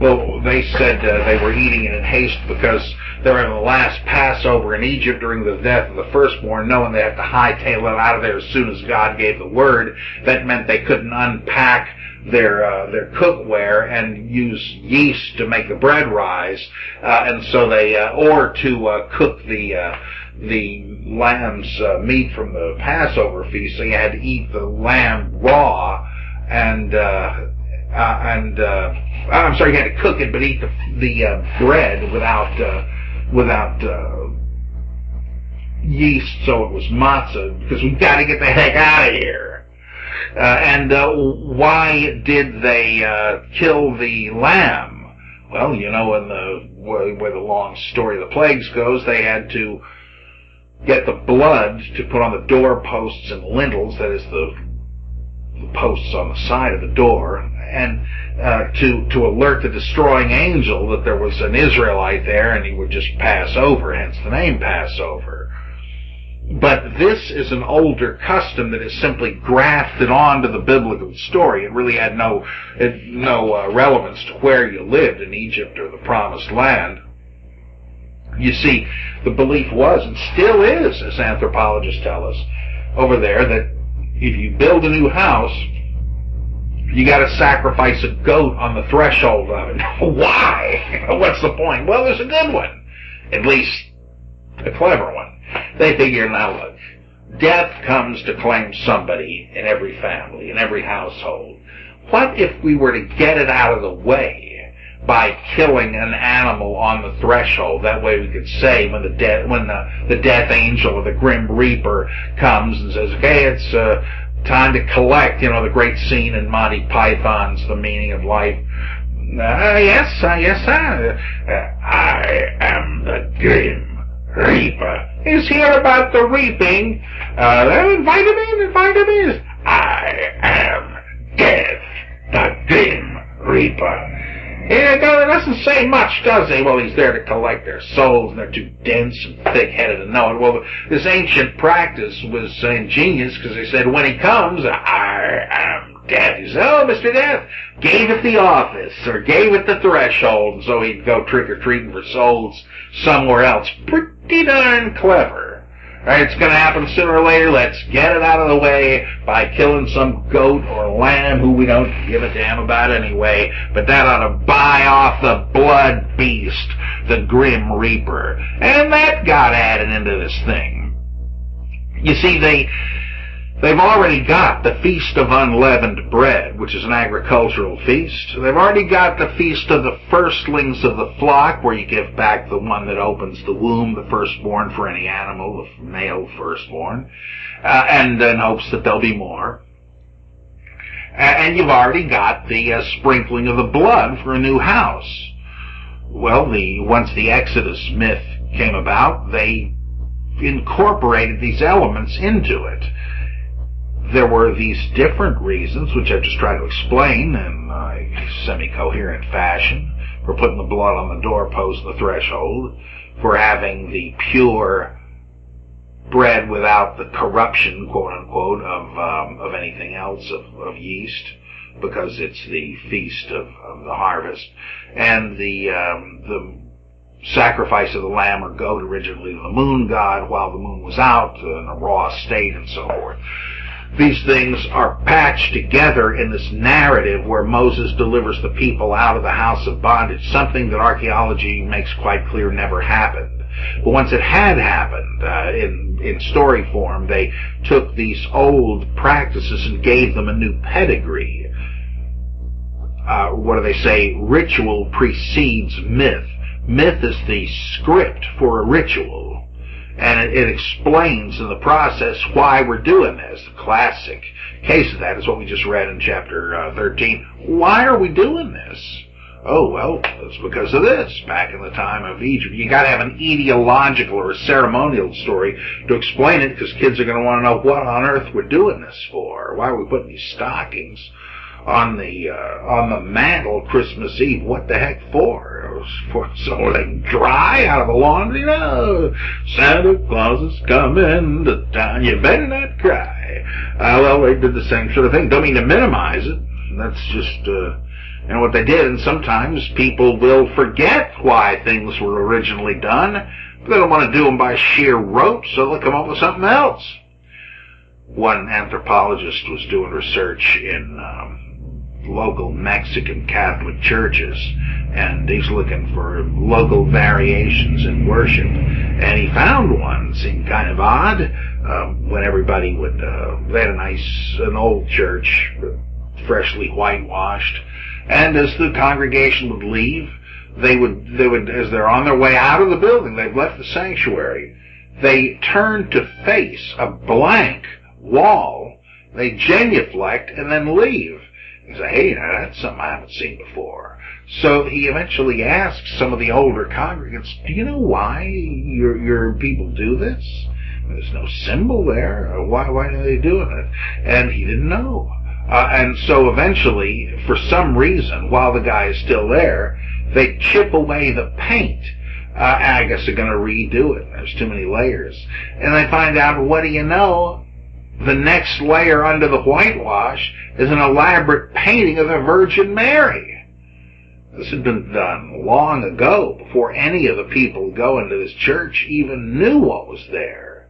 Well, they said they were eating it in haste because they were in the last Passover in Egypt during the death of the firstborn, knowing they had to hightail it out of there as soon as God gave the word. That meant they couldn't unpack their cookware and use yeast to make the bread rise, and so they or to cook the lamb's meat from the Passover feast. So you had to eat the lamb raw, and I'm sorry, you had to cook it, but eat the bread without yeast, so it was matzah, because we've got to get the heck out of here. Why did they kill the lamb? Well, you know, in the where the long story of the plagues goes, they had to get the blood to put on the doorposts and lintels, that is the posts on the side of the door, and to alert the destroying angel that there was an Israelite there and he would just pass over, hence the name Passover. But this is an older custom that is simply grafted onto the biblical story. It really had no relevance to where you lived in Egypt or the Promised Land. You see, the belief was, and still is, as anthropologists tell us over there, that if you build a new house, you got to sacrifice a goat on the threshold of it. Why? What's the point? Well, there's a good one. At least a clever one. They figure, now look, death comes to claim somebody in every family, in every household. What if we were to get it out of the way by killing an animal on the threshold? That way we could say when the death angel or the grim reaper comes and says, okay, it's time to collect, you know, the great scene in Monty Python's The Meaning of Life. Yes, I am the grim reaper. Is here about the reaping. Invite him in. I am death, the grim reaper. It doesn't say much, does he? Well, he's there to collect their souls, and they're too dense and thick-headed to know it. Well, this ancient practice was ingenious, because they said, when he comes, I am death. He said, oh, Mr. Death gave it the office, or gave it the threshold, and so he'd go trick-or-treating for souls somewhere else. Pretty darn clever. Right, it's going to happen sooner or later. Let's get it out of the way by killing some goat or lamb who we don't give a damn about anyway. But that ought to buy off the blood beast, the grim reaper. And that got added into this thing. You see, they've already got the Feast of Unleavened Bread, which is an agricultural feast. They've already got the Feast of the Firstlings of the Flock, where you give back the one that opens the womb, the firstborn for any animal, the male firstborn, and in hopes that there'll be more. And you've already got the sprinkling of the blood for a new house. Well, once the Exodus myth came about, they incorporated these elements into it. There were these different reasons, which I just try to explain in a semi-coherent fashion, for putting the blood on the doorpost and the threshold, for having the pure bread without the corruption, quote-unquote, of anything else, of yeast, because it's the feast of the harvest, and the sacrifice of the lamb or goat originally to the moon god while the moon was out in a raw state and so forth. These things are patched together in this narrative where Moses delivers the people out of the house of bondage, something that archaeology makes quite clear never happened. But once it had happened, in story form, they took these old practices and gave them a new pedigree. What do they say? Ritual precedes myth. Myth is the script for a ritual, and it explains in the process why we're doing this. The classic case of that is what we just read in chapter 13. Why are we doing this? Oh, well, it's because of this. Back in the time of Egypt, you got to have an etiological or a ceremonial story to explain it, because kids are going to want to know what on earth we're doing this for. Why are we putting these stockings on the mantle Christmas Eve? What the heck for? It was for so they can dry out of the laundry. No, Santa Claus is coming to town. You better not cry. Well, they did the same sort of thing. Don't mean to minimize it. That's just what they did. And sometimes people will forget why things were originally done. But they don't want to do them by sheer rote, so they'll come up with something else. One anthropologist was doing research in local Mexican Catholic churches, and he's looking for local variations in worship, and he found one seemed kind of odd. When everybody would they had an old church, freshly whitewashed, and as the congregation would leave, they would as they're on their way out of the building, they've left the sanctuary, they turn to face a blank wall, they genuflect and then leave. He said, hey, that's something I haven't seen before. So he eventually asks some of the older congregants, do you know why your people do this? There's no symbol there. Why are they doing it? And he didn't know. And so eventually, for some reason, while the guy is still there, they chip away the paint. I guess they're going to redo it. There's too many layers. And they find out, what do you know? The next layer under the whitewash is an elaborate painting of the Virgin Mary. This had been done long ago, before any of the people going to this church even knew what was there.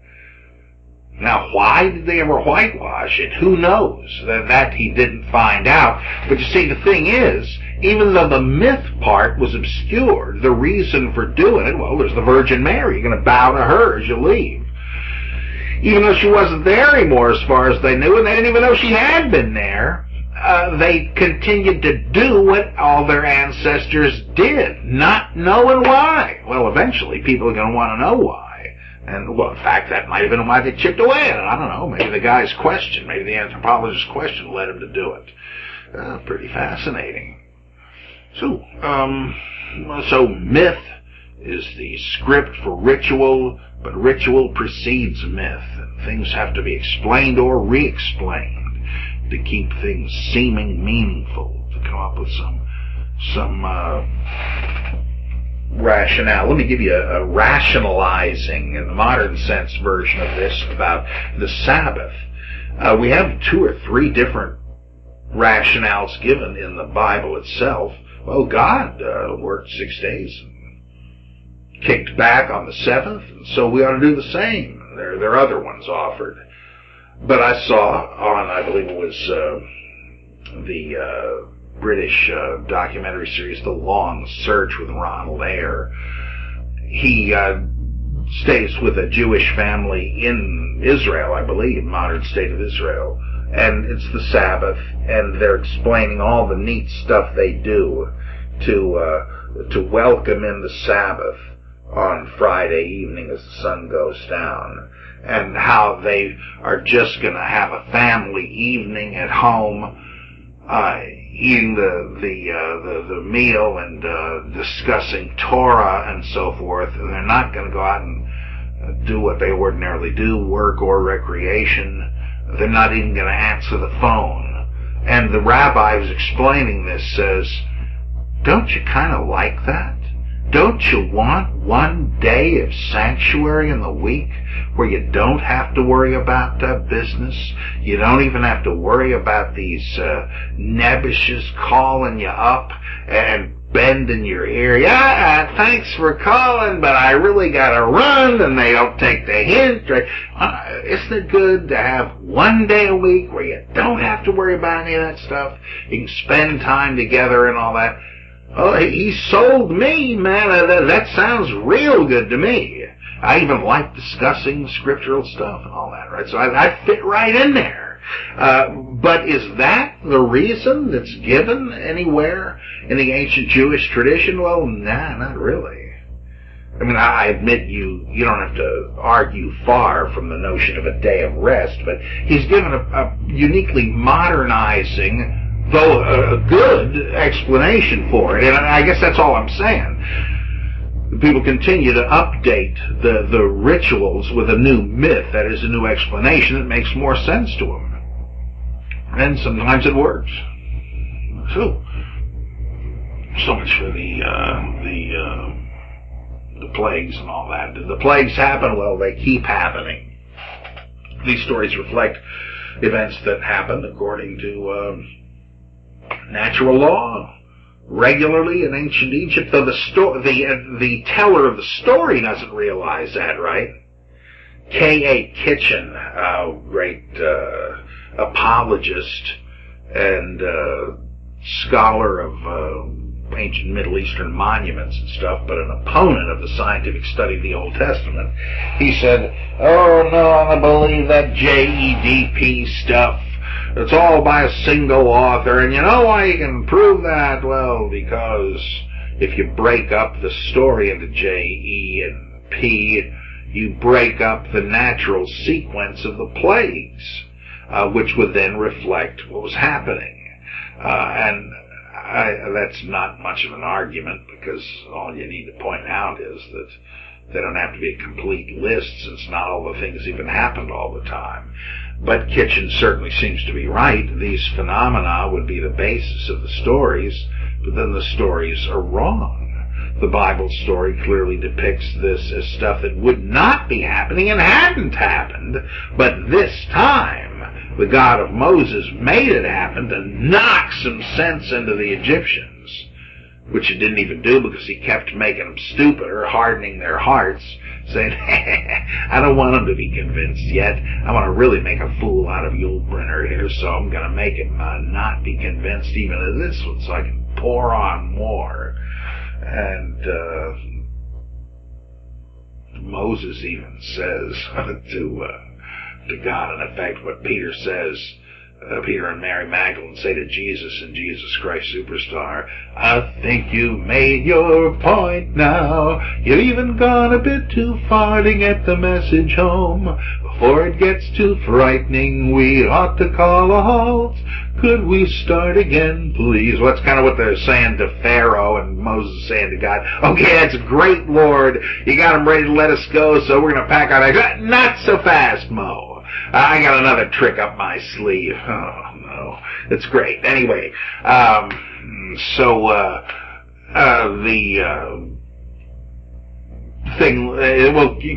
Now, why did they ever whitewash it? Who knows? That he didn't find out. But you see, the thing is, even though the myth part was obscured, the reason for doing it, well, there's the Virgin Mary. You're going to bow to her as you leave. Even though she wasn't there anymore as far as they knew, and they didn't even know she had been there, they continued to do what all their ancestors did, not knowing why. Well, eventually people are going to want to know why. And, well, in fact, that might have been why they chipped away at it. I don't know. Maybe the guy's question, maybe the anthropologist's question led him to do it. Pretty fascinating. So myth is the script for ritual, but ritual precedes myth, and things have to be explained or re-explained to keep things seeming meaningful, to come up with some rationale. Let me give you a rationalizing, in the modern sense, version of this about the Sabbath. We have 2 or 3 different rationales given in the Bible itself. Well, God worked 6 days and kicked back on the 7th, and so we ought to do the same. There are other ones offered. But I saw on, I believe it was the British documentary series, The Long Search with Ronald Eyre, he stays with a Jewish family in Israel, I believe, modern state of Israel, and it's the Sabbath, and they're explaining all the neat stuff they do to welcome in the Sabbath on Friday evening as the sun goes down, and how they are just going to have a family evening at home, eating the meal and discussing Torah and so forth, and they're not going to go out and do what they ordinarily do, work or recreation. They're not even going to answer the phone. And the rabbi who's explaining this says, don't you kind of like that? Don't you want one day of sanctuary in the week where you don't have to worry about business? You don't even have to worry about these nebbishes calling you up and bending your ear. Yeah, thanks for calling, but I really gotta run, and they don't take the hint. Isn't it good to have one day a week where you don't have to worry about any of that stuff? You can spend time together and all that. Oh, he sold me, man. That sounds real good to me. I even like discussing scriptural stuff and all that, right? So I fit right in there. But is that the reason that's given anywhere in the ancient Jewish tradition? Well, nah, not really. I mean, I admit you don't have to argue far from the notion of a day of rest, but he's given a uniquely modernizing, though a good explanation for it, and I guess that's all I'm saying. People continue to update the rituals with a new myth, that is, a new explanation that makes more sense to them. And sometimes it works. So much for the plagues and all that. Did the plagues happen? Well, they keep happening. These stories reflect events that happened according to natural law regularly in ancient Egypt, though the teller of the story doesn't realize that, right? K.A. Kitchen, great apologist and scholar of ancient Middle Eastern monuments and stuff, but an opponent of the scientific study of the Old Testament, he said, oh no, I don't believe that JEDP stuff. It's all by a single author. And you know why you can prove that? Well, because if you break up the story into J, E, and P, you break up the natural sequence of the plagues, which would then reflect what was happening. That's not much of an argument, because all you need to point out is that they don't have to be a complete list, since not all the things even happened all the time. But Kitchen certainly seems to be right. These phenomena would be the basis of the stories, but then the stories are wrong. The Bible story clearly depicts this as stuff that would not be happening and hadn't happened, but this time the God of Moses made it happen to knock some sense into the Egyptians, which he didn't even do because he kept making them stupider, hardening their hearts, saying, I don't want them to be convinced yet. I want to really make a fool out of Yul-Brynner here, so I'm going to make him not be convinced even of this one, so I can pour on more. And Moses even says to God, in effect, what Peter says. Peter and Mary Magdalene say to Jesus in Jesus Christ Superstar, I think you've made your point now. You've even gone a bit too far to get the message home. Before it gets too frightening, we ought to call a halt. Could we start again, please? Well, that's kind of what they're saying to Pharaoh, and Moses saying to God, okay, that's great, Lord. You got him ready to let us go, so we're going to pack our bags. Not so fast, Mo. I got another trick up my sleeve. Oh, no. It's great. Anyway,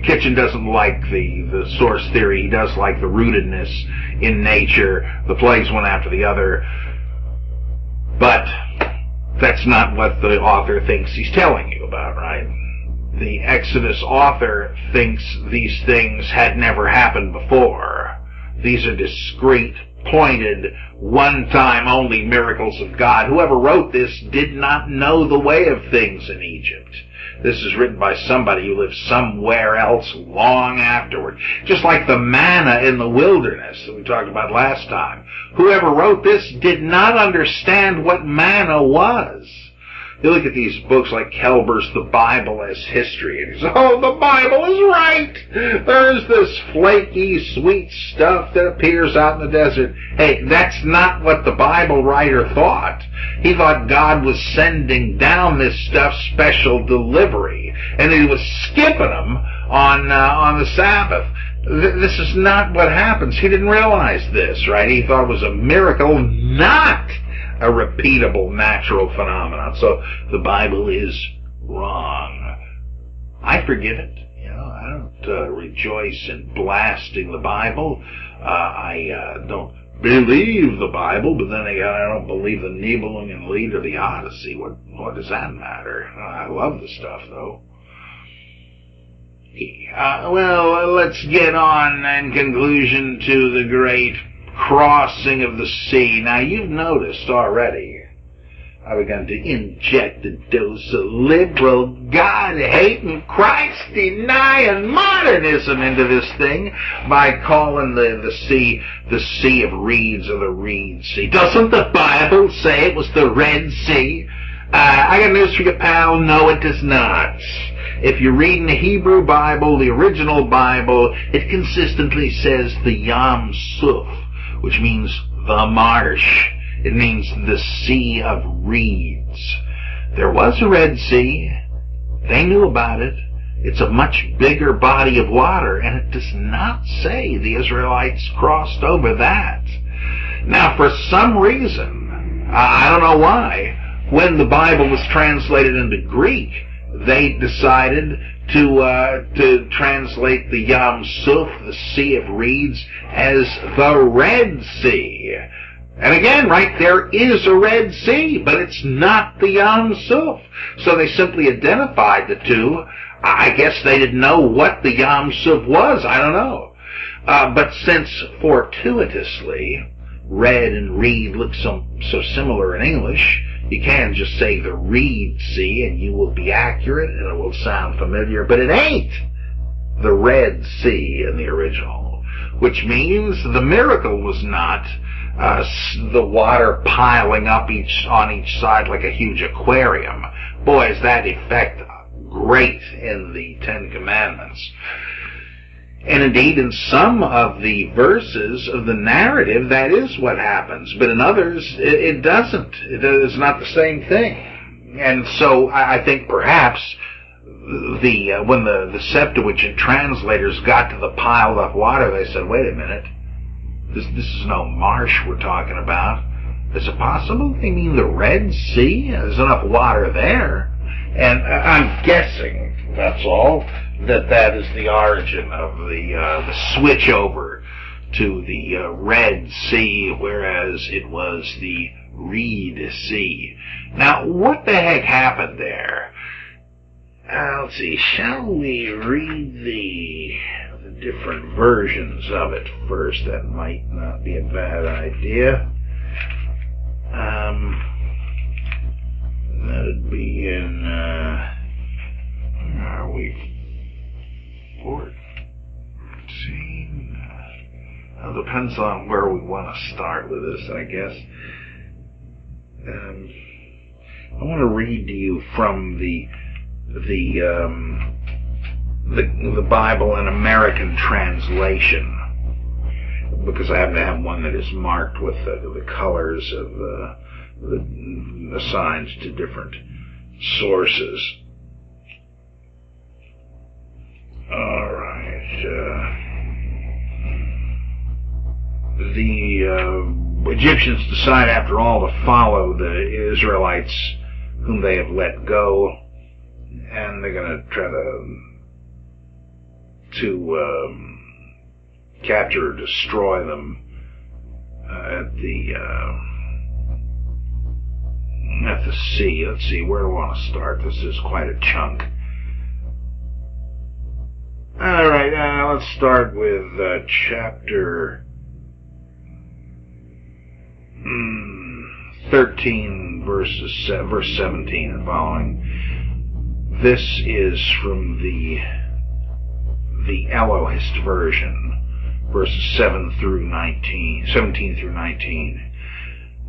Kitchen doesn't like the source theory. He does like the rootedness in nature. The plagues one after the other. But that's not what the author thinks he's telling you about, right? The Exodus author thinks these things had never happened before. These are discrete pointed, one-time only miracles of God. Whoever wrote this did not know the way of things in Egypt. This is written by somebody who lived somewhere else long afterward. Just like the manna in the wilderness that we talked about last time. Whoever wrote this did not understand what manna was. You look at these books like Kelber's The Bible as History, and he says, oh, the Bible is right! There's this flaky, sweet stuff that appears out in the desert. Hey, that's not what the Bible writer thought. He thought God was sending down this stuff special delivery, and he was skipping them on the Sabbath. This is not what happens. He didn't realize this, right? He thought it was a miracle, not a repeatable natural phenomenon. So the Bible is wrong. I forgive it. You know, I don't rejoice in blasting the Bible. I don't believe the Bible, but then again, I don't believe the Nibelungen Lied or the Odyssey. What does that matter? I love the stuff, though. Well, let's get on in conclusion to the great crossing of the sea. Now, you've noticed already I've begun to inject a dose of liberal, God-hating, Christ-denying modernism into this thing by calling the sea of reeds, or the Reed Sea. Doesn't the Bible say it was the Red Sea? I got news for you, pal. No, it does not. If you're reading the Hebrew Bible, the original Bible, it consistently says the Yam Suf, which means the marsh. It means the Sea of Reeds. There was a Red Sea. They knew about it. It's a much bigger body of water, and it does not say the Israelites crossed over that. Now, for some reason, I don't know why, when the Bible was translated into Greek, they decided to translate the Yam Suf, the Sea of Reeds, as the Red Sea. And again, right, there is a Red Sea, but it's not the Yam Suf. So they simply identified the two. I guess they didn't know what the Yam Suf was. I don't know. But since fortuitously red and reed look so similar in English, you can just say the Reed Sea and you will be accurate and it will sound familiar, but it ain't the Red Sea in the original, which means the miracle was not the water piling up on each side like a huge aquarium. Boy, is that effect great in the Ten Commandments. And indeed, in some of the verses of the narrative, that is what happens. But in others, it doesn't. It's not the same thing. And so I think perhaps when the Septuagint translators got to the piled up water, they said, wait a minute, this is no marsh we're talking about. Is it possible they mean the Red Sea? There's enough water there. And I'm guessing, that's all, that is the origin of the switch over to the Red Sea, whereas it was the Reed Sea. Now, what the heck happened there? Let's see, shall we read the different versions of it first? That might not be a bad idea. That'd be in, are we 14? Well, depends on where we want to start with this, I guess. I want to read to you from the Bible in American translation, because I happen to have one that is marked with the colors of assigned to different sources. All right. The Egyptians decide, after all, to follow the Israelites whom they have let go, and they're going to try to capture or destroy them at the sea. Let's see, where do I want to start? This is quite a chunk. All right, let's start with chapter 13 verse 17 and following. This is from the Elohist version, verses 17 through 19.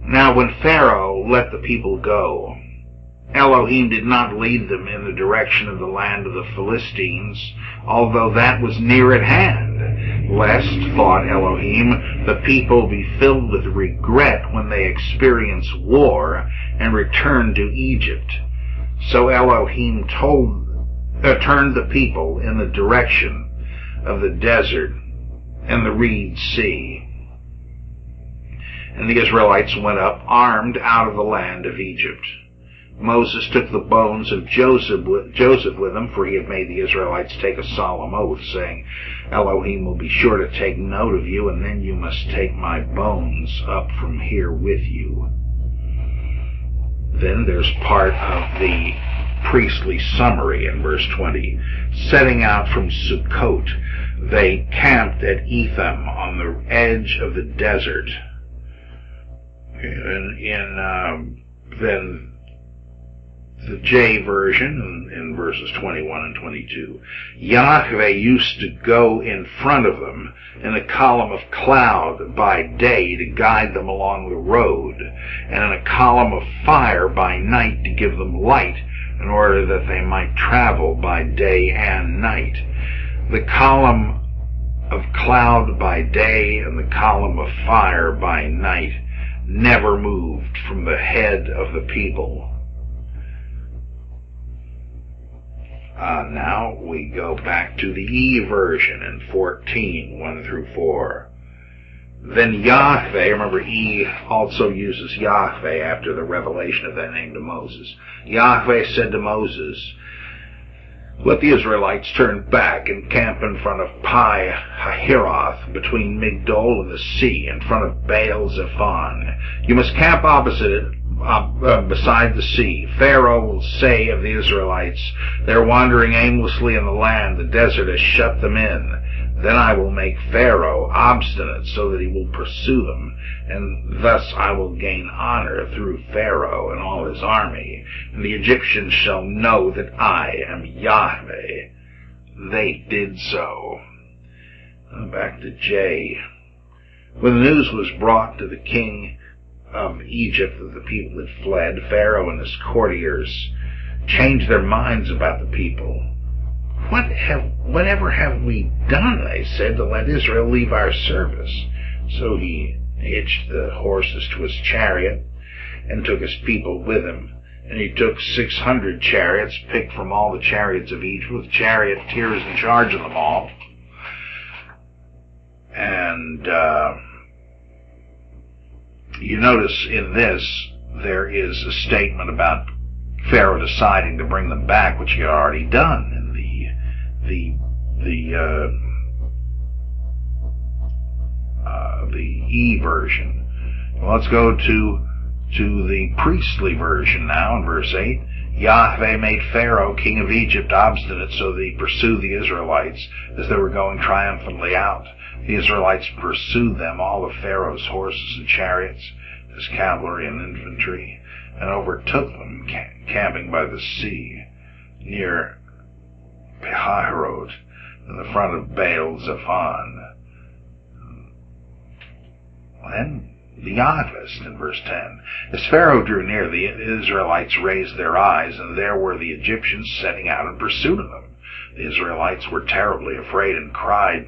Now when Pharaoh let the people go, Elohim did not lead them in the direction of the land of the Philistines, although that was near at hand, lest, thought Elohim, the people be filled with regret when they experience war and return to Egypt. So Elohim turned the people in the direction of the desert and the Reed Sea. And the Israelites went up armed out of the land of Egypt. Moses took the bones of Joseph with him, for he had made the Israelites take a solemn oath, saying, Elohim will be sure to take note of you, and then you must take my bones up from here with you. Then there's part of the priestly summary in verse 20. Setting out from Sukkot, they camped at Etham on the edge of the desert. Then the J version in verses 21 and 22. Yahweh used to go in front of them in a column of cloud by day to guide them along the road, and in a column of fire by night to give them light, in order that they might travel by day and night. The column of cloud by day and the column of fire by night never moved from the head of the people. Now we go back to the E version in 14, 1 through 4. Then Yahweh, remember E also uses Yahweh after the revelation of that name to Moses. Yahweh said to Moses, let the Israelites turn back and camp in front of Pi Hahiroth, between Migdol and the sea, in front of Baal Zephon. You must camp opposite it, beside the sea. Pharaoh will say of the Israelites, they're wandering aimlessly in the land, the desert has shut them in. Then I will make Pharaoh obstinate so that he will pursue them, and thus I will gain honor through Pharaoh and all his army, and the Egyptians shall know that I am Yahweh. They did so. Back to J. When the news was brought to the king of Egypt that the people had fled, Pharaoh and his courtiers changed their minds about the people. Whatever have we done, they said, to let Israel leave our service? So he hitched the horses to his chariot and took his people with him. And he took 600 chariots, picked from all the chariots of Egypt, with charioteers in charge of them all. And you notice in this, there is a statement about Pharaoh deciding to bring them back, which he had already done in the E version. Well, let's go to the priestly version now in verse 8. Yahweh made Pharaoh, king of Egypt, obstinate so that he pursued the Israelites as they were going triumphantly out. The Israelites pursued them, all of Pharaoh's horses and chariots, his cavalry and infantry, and overtook them, camping by the sea, near Pihahirot, in the front of Baal Zephon. Then the Yahvist in verse 10. As Pharaoh drew near, the Israelites raised their eyes, and there were the Egyptians setting out in pursuit of them. The Israelites were terribly afraid and cried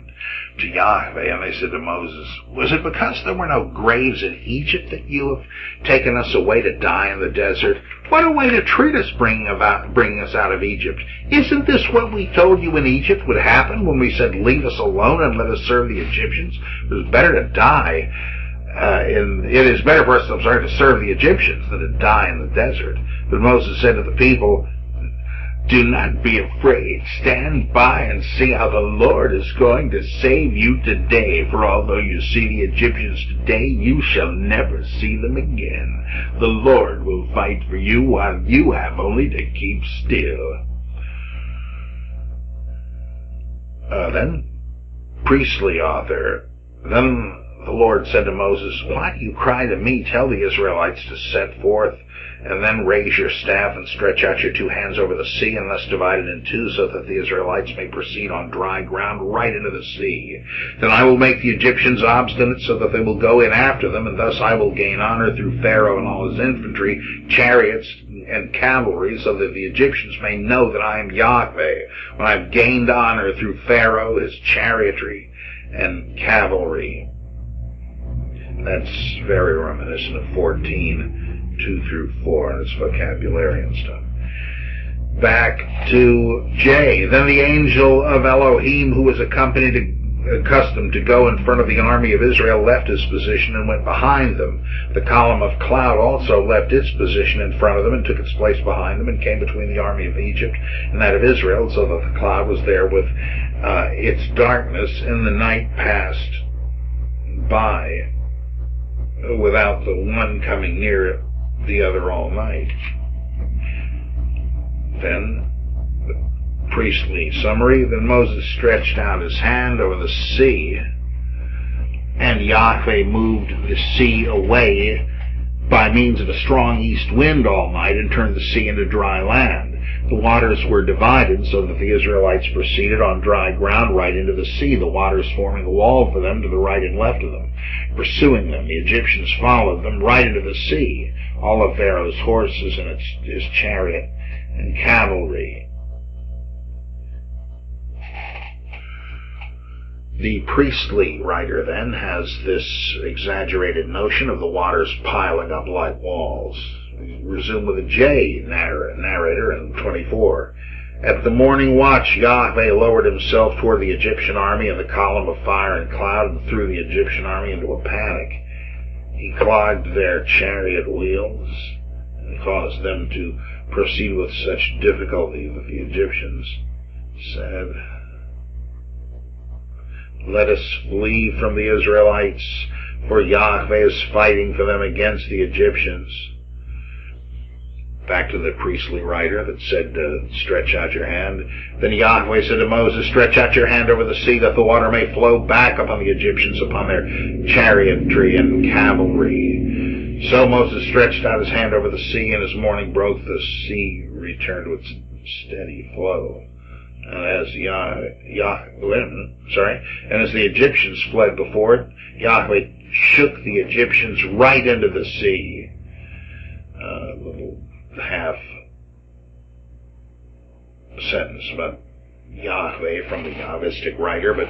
to Yahweh, and they said to Moses, was it because there were no graves in Egypt that you have taken us away to die in the desert? What a way to treat us, bringing us out of Egypt. Isn't this what we told you in Egypt would happen when we said, leave us alone and let us serve the Egyptians? It was better to die. It is better for us, to serve the Egyptians than to die in the desert. But Moses said to the people, do not be afraid. Stand by and see how the Lord is going to save you today. For although you see the Egyptians today, you shall never see them again. The Lord will fight for you while you have only to keep still. Then, priestly author. Then the Lord said to Moses, "Why do you cry to me? Tell the Israelites to set forth, and then raise your staff and stretch out your two hands over the sea, and thus divide it in two, so that the Israelites may proceed on dry ground right into the sea. Then I will make the Egyptians obstinate, so that they will go in after them, and thus I will gain honor through Pharaoh and all his infantry, chariots, and cavalry, so that the Egyptians may know that I am Yahweh, when I have gained honor through Pharaoh, his chariotry, and cavalry." That's very reminiscent of 14:2-4, and its vocabulary and stuff. Back to J. Then the angel of Elohim, who was accustomed to go in front of the army of Israel, left his position and went behind them. The column of cloud also left its position in front of them and took its place behind them, and came between the army of Egypt and that of Israel, so that the cloud was there with its darkness, and the night passed by without the one coming near the other all night. Then the priestly summary: Then Moses stretched out his hand over the sea, and Yahweh moved the sea away by means of a strong east wind all night, and turned the sea into dry land. The waters were divided, so that the Israelites proceeded on dry ground right into the sea, the waters forming a wall for them to the right and left of them. Pursuing them, the Egyptians followed them right into the sea, all of Pharaoh's horses and his chariot and cavalry. The priestly writer, then, has this exaggerated notion of the waters piling up like walls. We resume with a J narrator in 24. At the morning watch, Yahweh lowered himself toward the Egyptian army in the column of fire and cloud, and threw the Egyptian army into a panic. He clogged their chariot wheels and caused them to proceed with such difficulty that the Egyptians said, "Let us flee from the Israelites, for Yahweh is fighting for them against the Egyptians." Back to the priestly writer that said, "Stretch out your hand." Then Yahweh said to Moses, "Stretch out your hand over the sea, that the water may flow back upon the Egyptians, upon their chariotry and cavalry." So Moses stretched out his hand over the sea, and as morning broke, the sea returned to its steady flow. And as as the Egyptians fled before it, Yahweh shook the Egyptians right into the sea. Little half sentence about Yahweh from the Naturalistic writer, but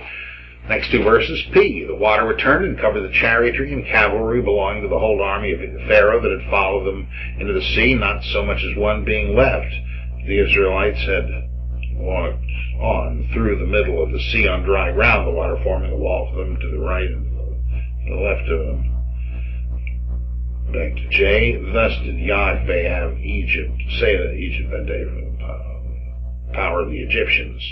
next two verses, P. The water returned and covered the chariotry and cavalry belonging to the whole army of Pharaoh that had followed them into the sea, not so much as one being left. The Israelites had walked on through the middle of the sea on dry ground, the water forming a wall for them to the right and to the left of them. Back to J. Thus did Yahweh have Egypt, say to Egypt that day, from the power of the Egyptians.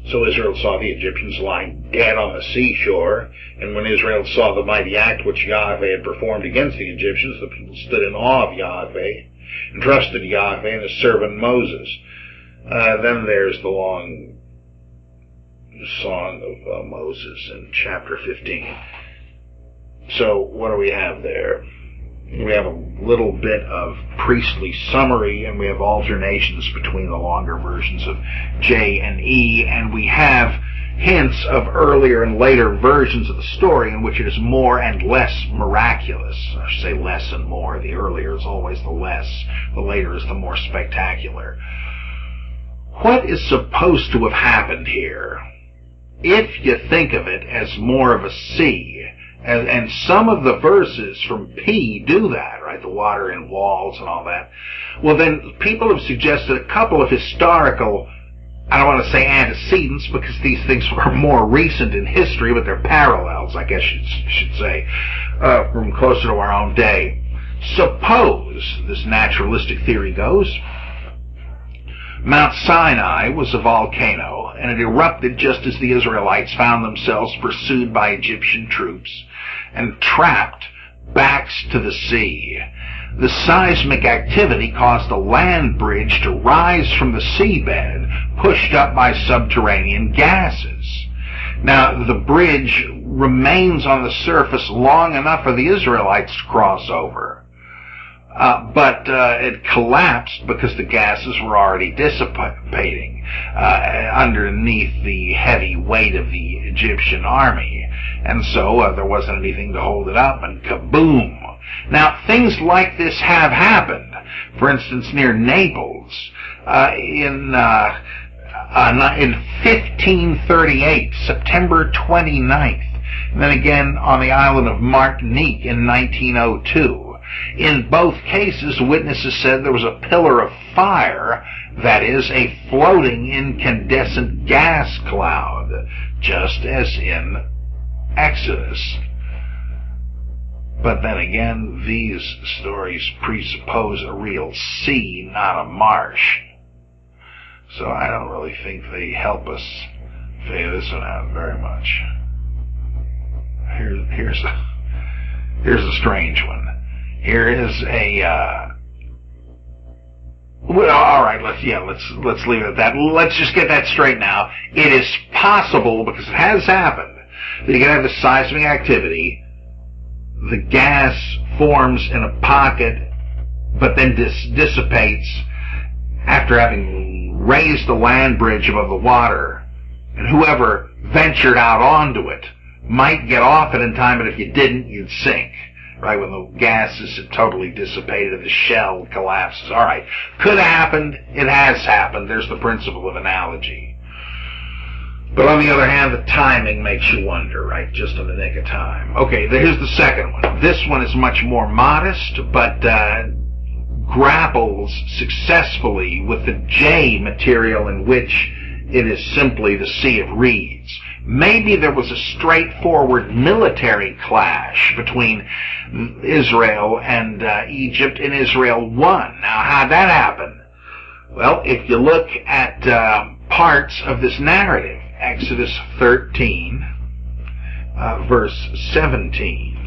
So Israel saw the Egyptians lying dead on the seashore, and when Israel saw the mighty act which Yahweh had performed against the Egyptians, the people stood in awe of Yahweh, and trusted Yahweh and his servant Moses. Then there's the long song of Moses in chapter 15. So what do we have there? We have a little bit of priestly summary, and we have alternations between the longer versions of J and E, and we have hints of earlier and later versions of the story in which it is more and less miraculous. I should say less and more. The earlier is always the less. The later is the more spectacular. What is supposed to have happened here? If you think of it as more of a sea, and some of the verses from P do that, right? The water in walls and all that. Well, then people have suggested a couple of historical, I don't want to say antecedents because these things are more recent in history, but they're parallels, I guess you should say, from closer to our own day. Suppose, this naturalistic theory goes, Mount Sinai was a volcano, and it erupted just as the Israelites found themselves pursued by Egyptian troops and trapped backs to the sea. The seismic activity caused a land bridge to rise from the seabed, pushed up by subterranean gases. Now, the bridge remains on the surface long enough for the Israelites to cross over. But it collapsed because the gases were already dissipating underneath the heavy weight of the Egyptian army. And so there wasn't anything to hold it up, and kaboom. Now, things like this have happened. For instance, near Naples, in 1538, September 29th, and then again on the island of Martinique in 1902. In both cases, witnesses said there was a pillar of fire, that is, a floating incandescent gas cloud, just as in Exodus. But then again, these stories presuppose a real sea, not a marsh. So I don't really think they help us figure this one out very much. Here's a strange one. Here is a well, all right, let's leave it at that. Let's just get that straight now. It is possible, because it has happened, that you can have this seismic activity. The gas forms in a pocket, but then dissipates after having raised the land bridge above the water, and whoever ventured out onto it might get off it in time, but if you didn't, you'd sink. Right, when the gases had totally dissipated and the shell collapses. All right, could have happened. It has happened. There's the principle of analogy. But on the other hand, the timing makes you wonder, right? Just in the nick of time. Okay, here's the second one. This one is much more modest, but grapples successfully with the J material, in which it is simply the Sea of Reeds. Maybe there was a straightforward military clash between Israel and Egypt, and Israel won. Now, how'd that happen? Well, if you look at parts of this narrative, Exodus 13, verse 17.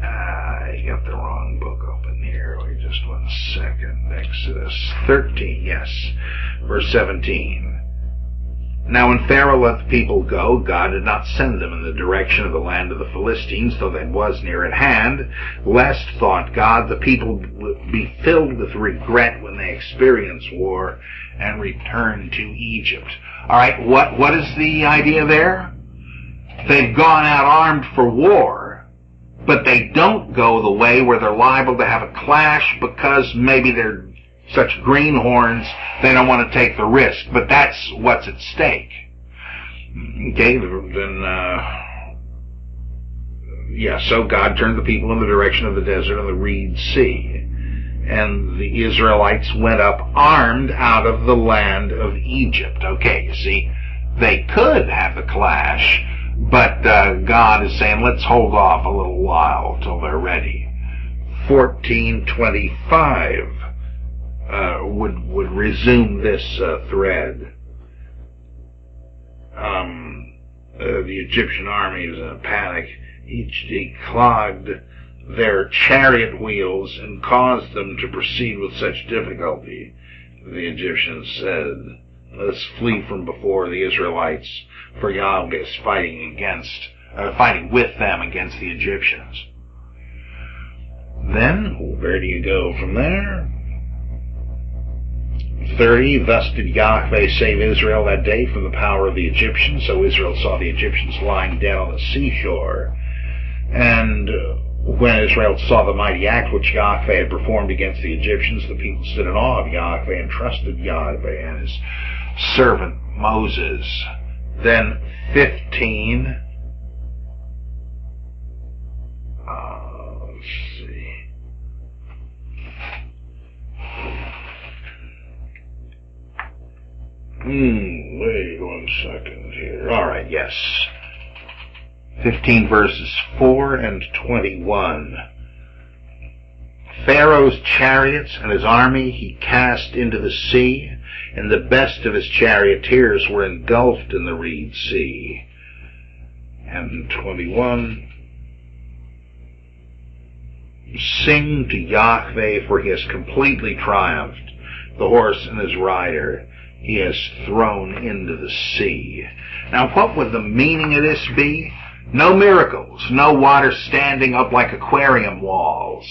I got the wrong book open here. Wait just 1 second. Exodus 13, yes, verse 17. Now when Pharaoh let the people go, God did not send them in the direction of the land of the Philistines, though that was near at hand, lest, thought God, the people would be filled with regret when they experience war and return to Egypt. All right, what is the idea there? They've gone out armed for war, but they don't go the way where they're liable to have a clash because maybe they're such greenhorns, they don't want to take the risk. But that's what's at stake. Okay, then, so God turned the people in the direction of the desert and the Reed Sea. And the Israelites went up armed out of the land of Egypt. Okay, you see, they could have the clash, but God is saying, let's hold off a little while till they're ready. 1425. Would resume this thread. The Egyptian army is in a panic. Each declogged their chariot wheels and caused them to proceed with such difficulty. The Egyptians said, "Let's flee from before the Israelites, for Yahweh is fighting with them against the Egyptians." Then, where do you go from there? 30, thus did Yahweh save Israel that day from the power of the Egyptians. So Israel saw the Egyptians lying dead on the seashore. And when Israel saw the mighty act which Yahweh had performed against the Egyptians, the people stood in awe of Yahweh and trusted Yahweh and his servant Moses. Then 15. Let's see. Wait 1 second here. All right, yes. 15 verses 4 and 21. Pharaoh's chariots and his army he cast into the sea, and the best of his charioteers were engulfed in the Reed Sea. And 21. Sing to Yahweh, for he has completely triumphed, the horse and his rider. he is thrown into the sea. Now, what would the meaning of this be? No miracles, no water standing up like aquarium walls.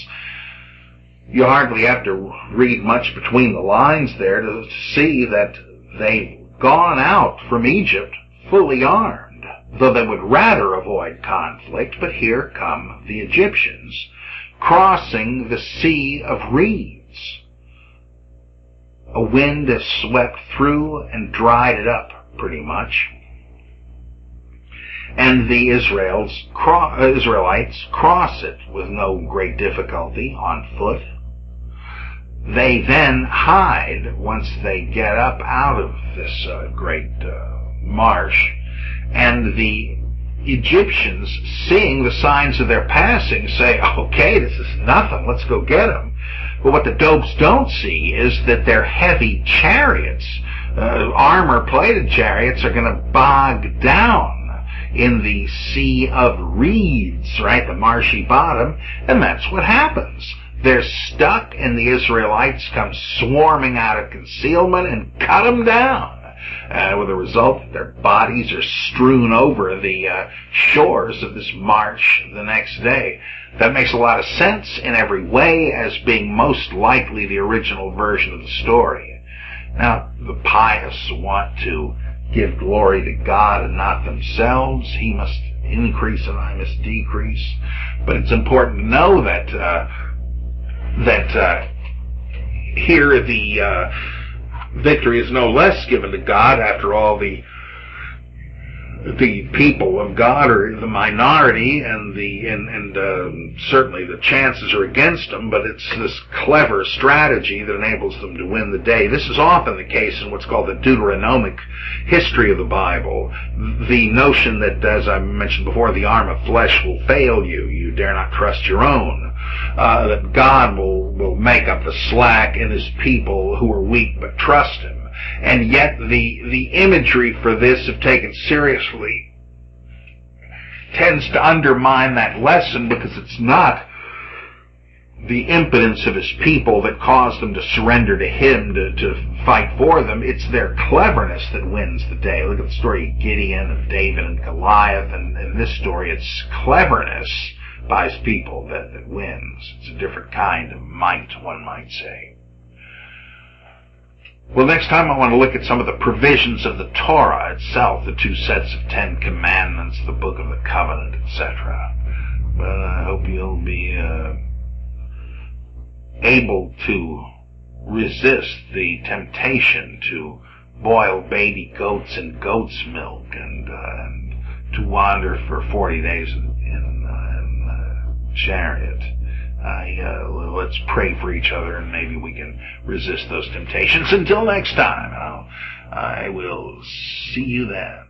You hardly have to read much between the lines there to see that they've gone out from Egypt fully armed, though they would rather avoid conflict. But here come the Egyptians, crossing the sea of reeds. A wind has swept through and dried it up pretty much. And the Israelites cross it with no great difficulty on foot. They then hide once they get up out of this great marsh, and the Egyptians, seeing the signs of their passing, say, okay, this is nothing, let's go get them. But what the dopes don't see is that their heavy chariots, armor-plated chariots, are going to bog down in the sea of reeds, right, the marshy bottom, and that's what happens. They're stuck, and the Israelites come swarming out of concealment and cut them down, with the result that their bodies are strewn over the shores of this marsh the next day. That makes a lot of sense in every way as being most likely the original version of the story. Now, the pious want to give glory to God and not themselves. He must increase and I must decrease. But it's important to know that here the victory is no less given to God. After all, the people of God are the minority, and certainly the chances are against them, but it's this clever strategy that enables them to win the day. This is often the case in what's called the Deuteronomic history of the Bible. The notion that, as I mentioned before, the arm of flesh will fail you. You dare not trust your own. That God will make up the slack in his people who are weak but trust him. And yet the imagery for this, if taken seriously, tends to undermine that lesson, because it's not the impotence of his people that caused them to surrender to him to fight for them. It's their cleverness that wins the day. Look at the story of Gideon, of David and Goliath, and in this story it's cleverness by his people that wins. It's a different kind of might, one might say. Well, next time I want to look at some of the provisions of the Torah itself, the 2 sets of 10 commandments, the book of the covenant, etc. But I hope you'll be able to resist the temptation to boil baby goats in goat's milk and to wander for 40 days in a chariot. Let's pray for each other, and maybe we can resist those temptations. Until next time, I will see you then.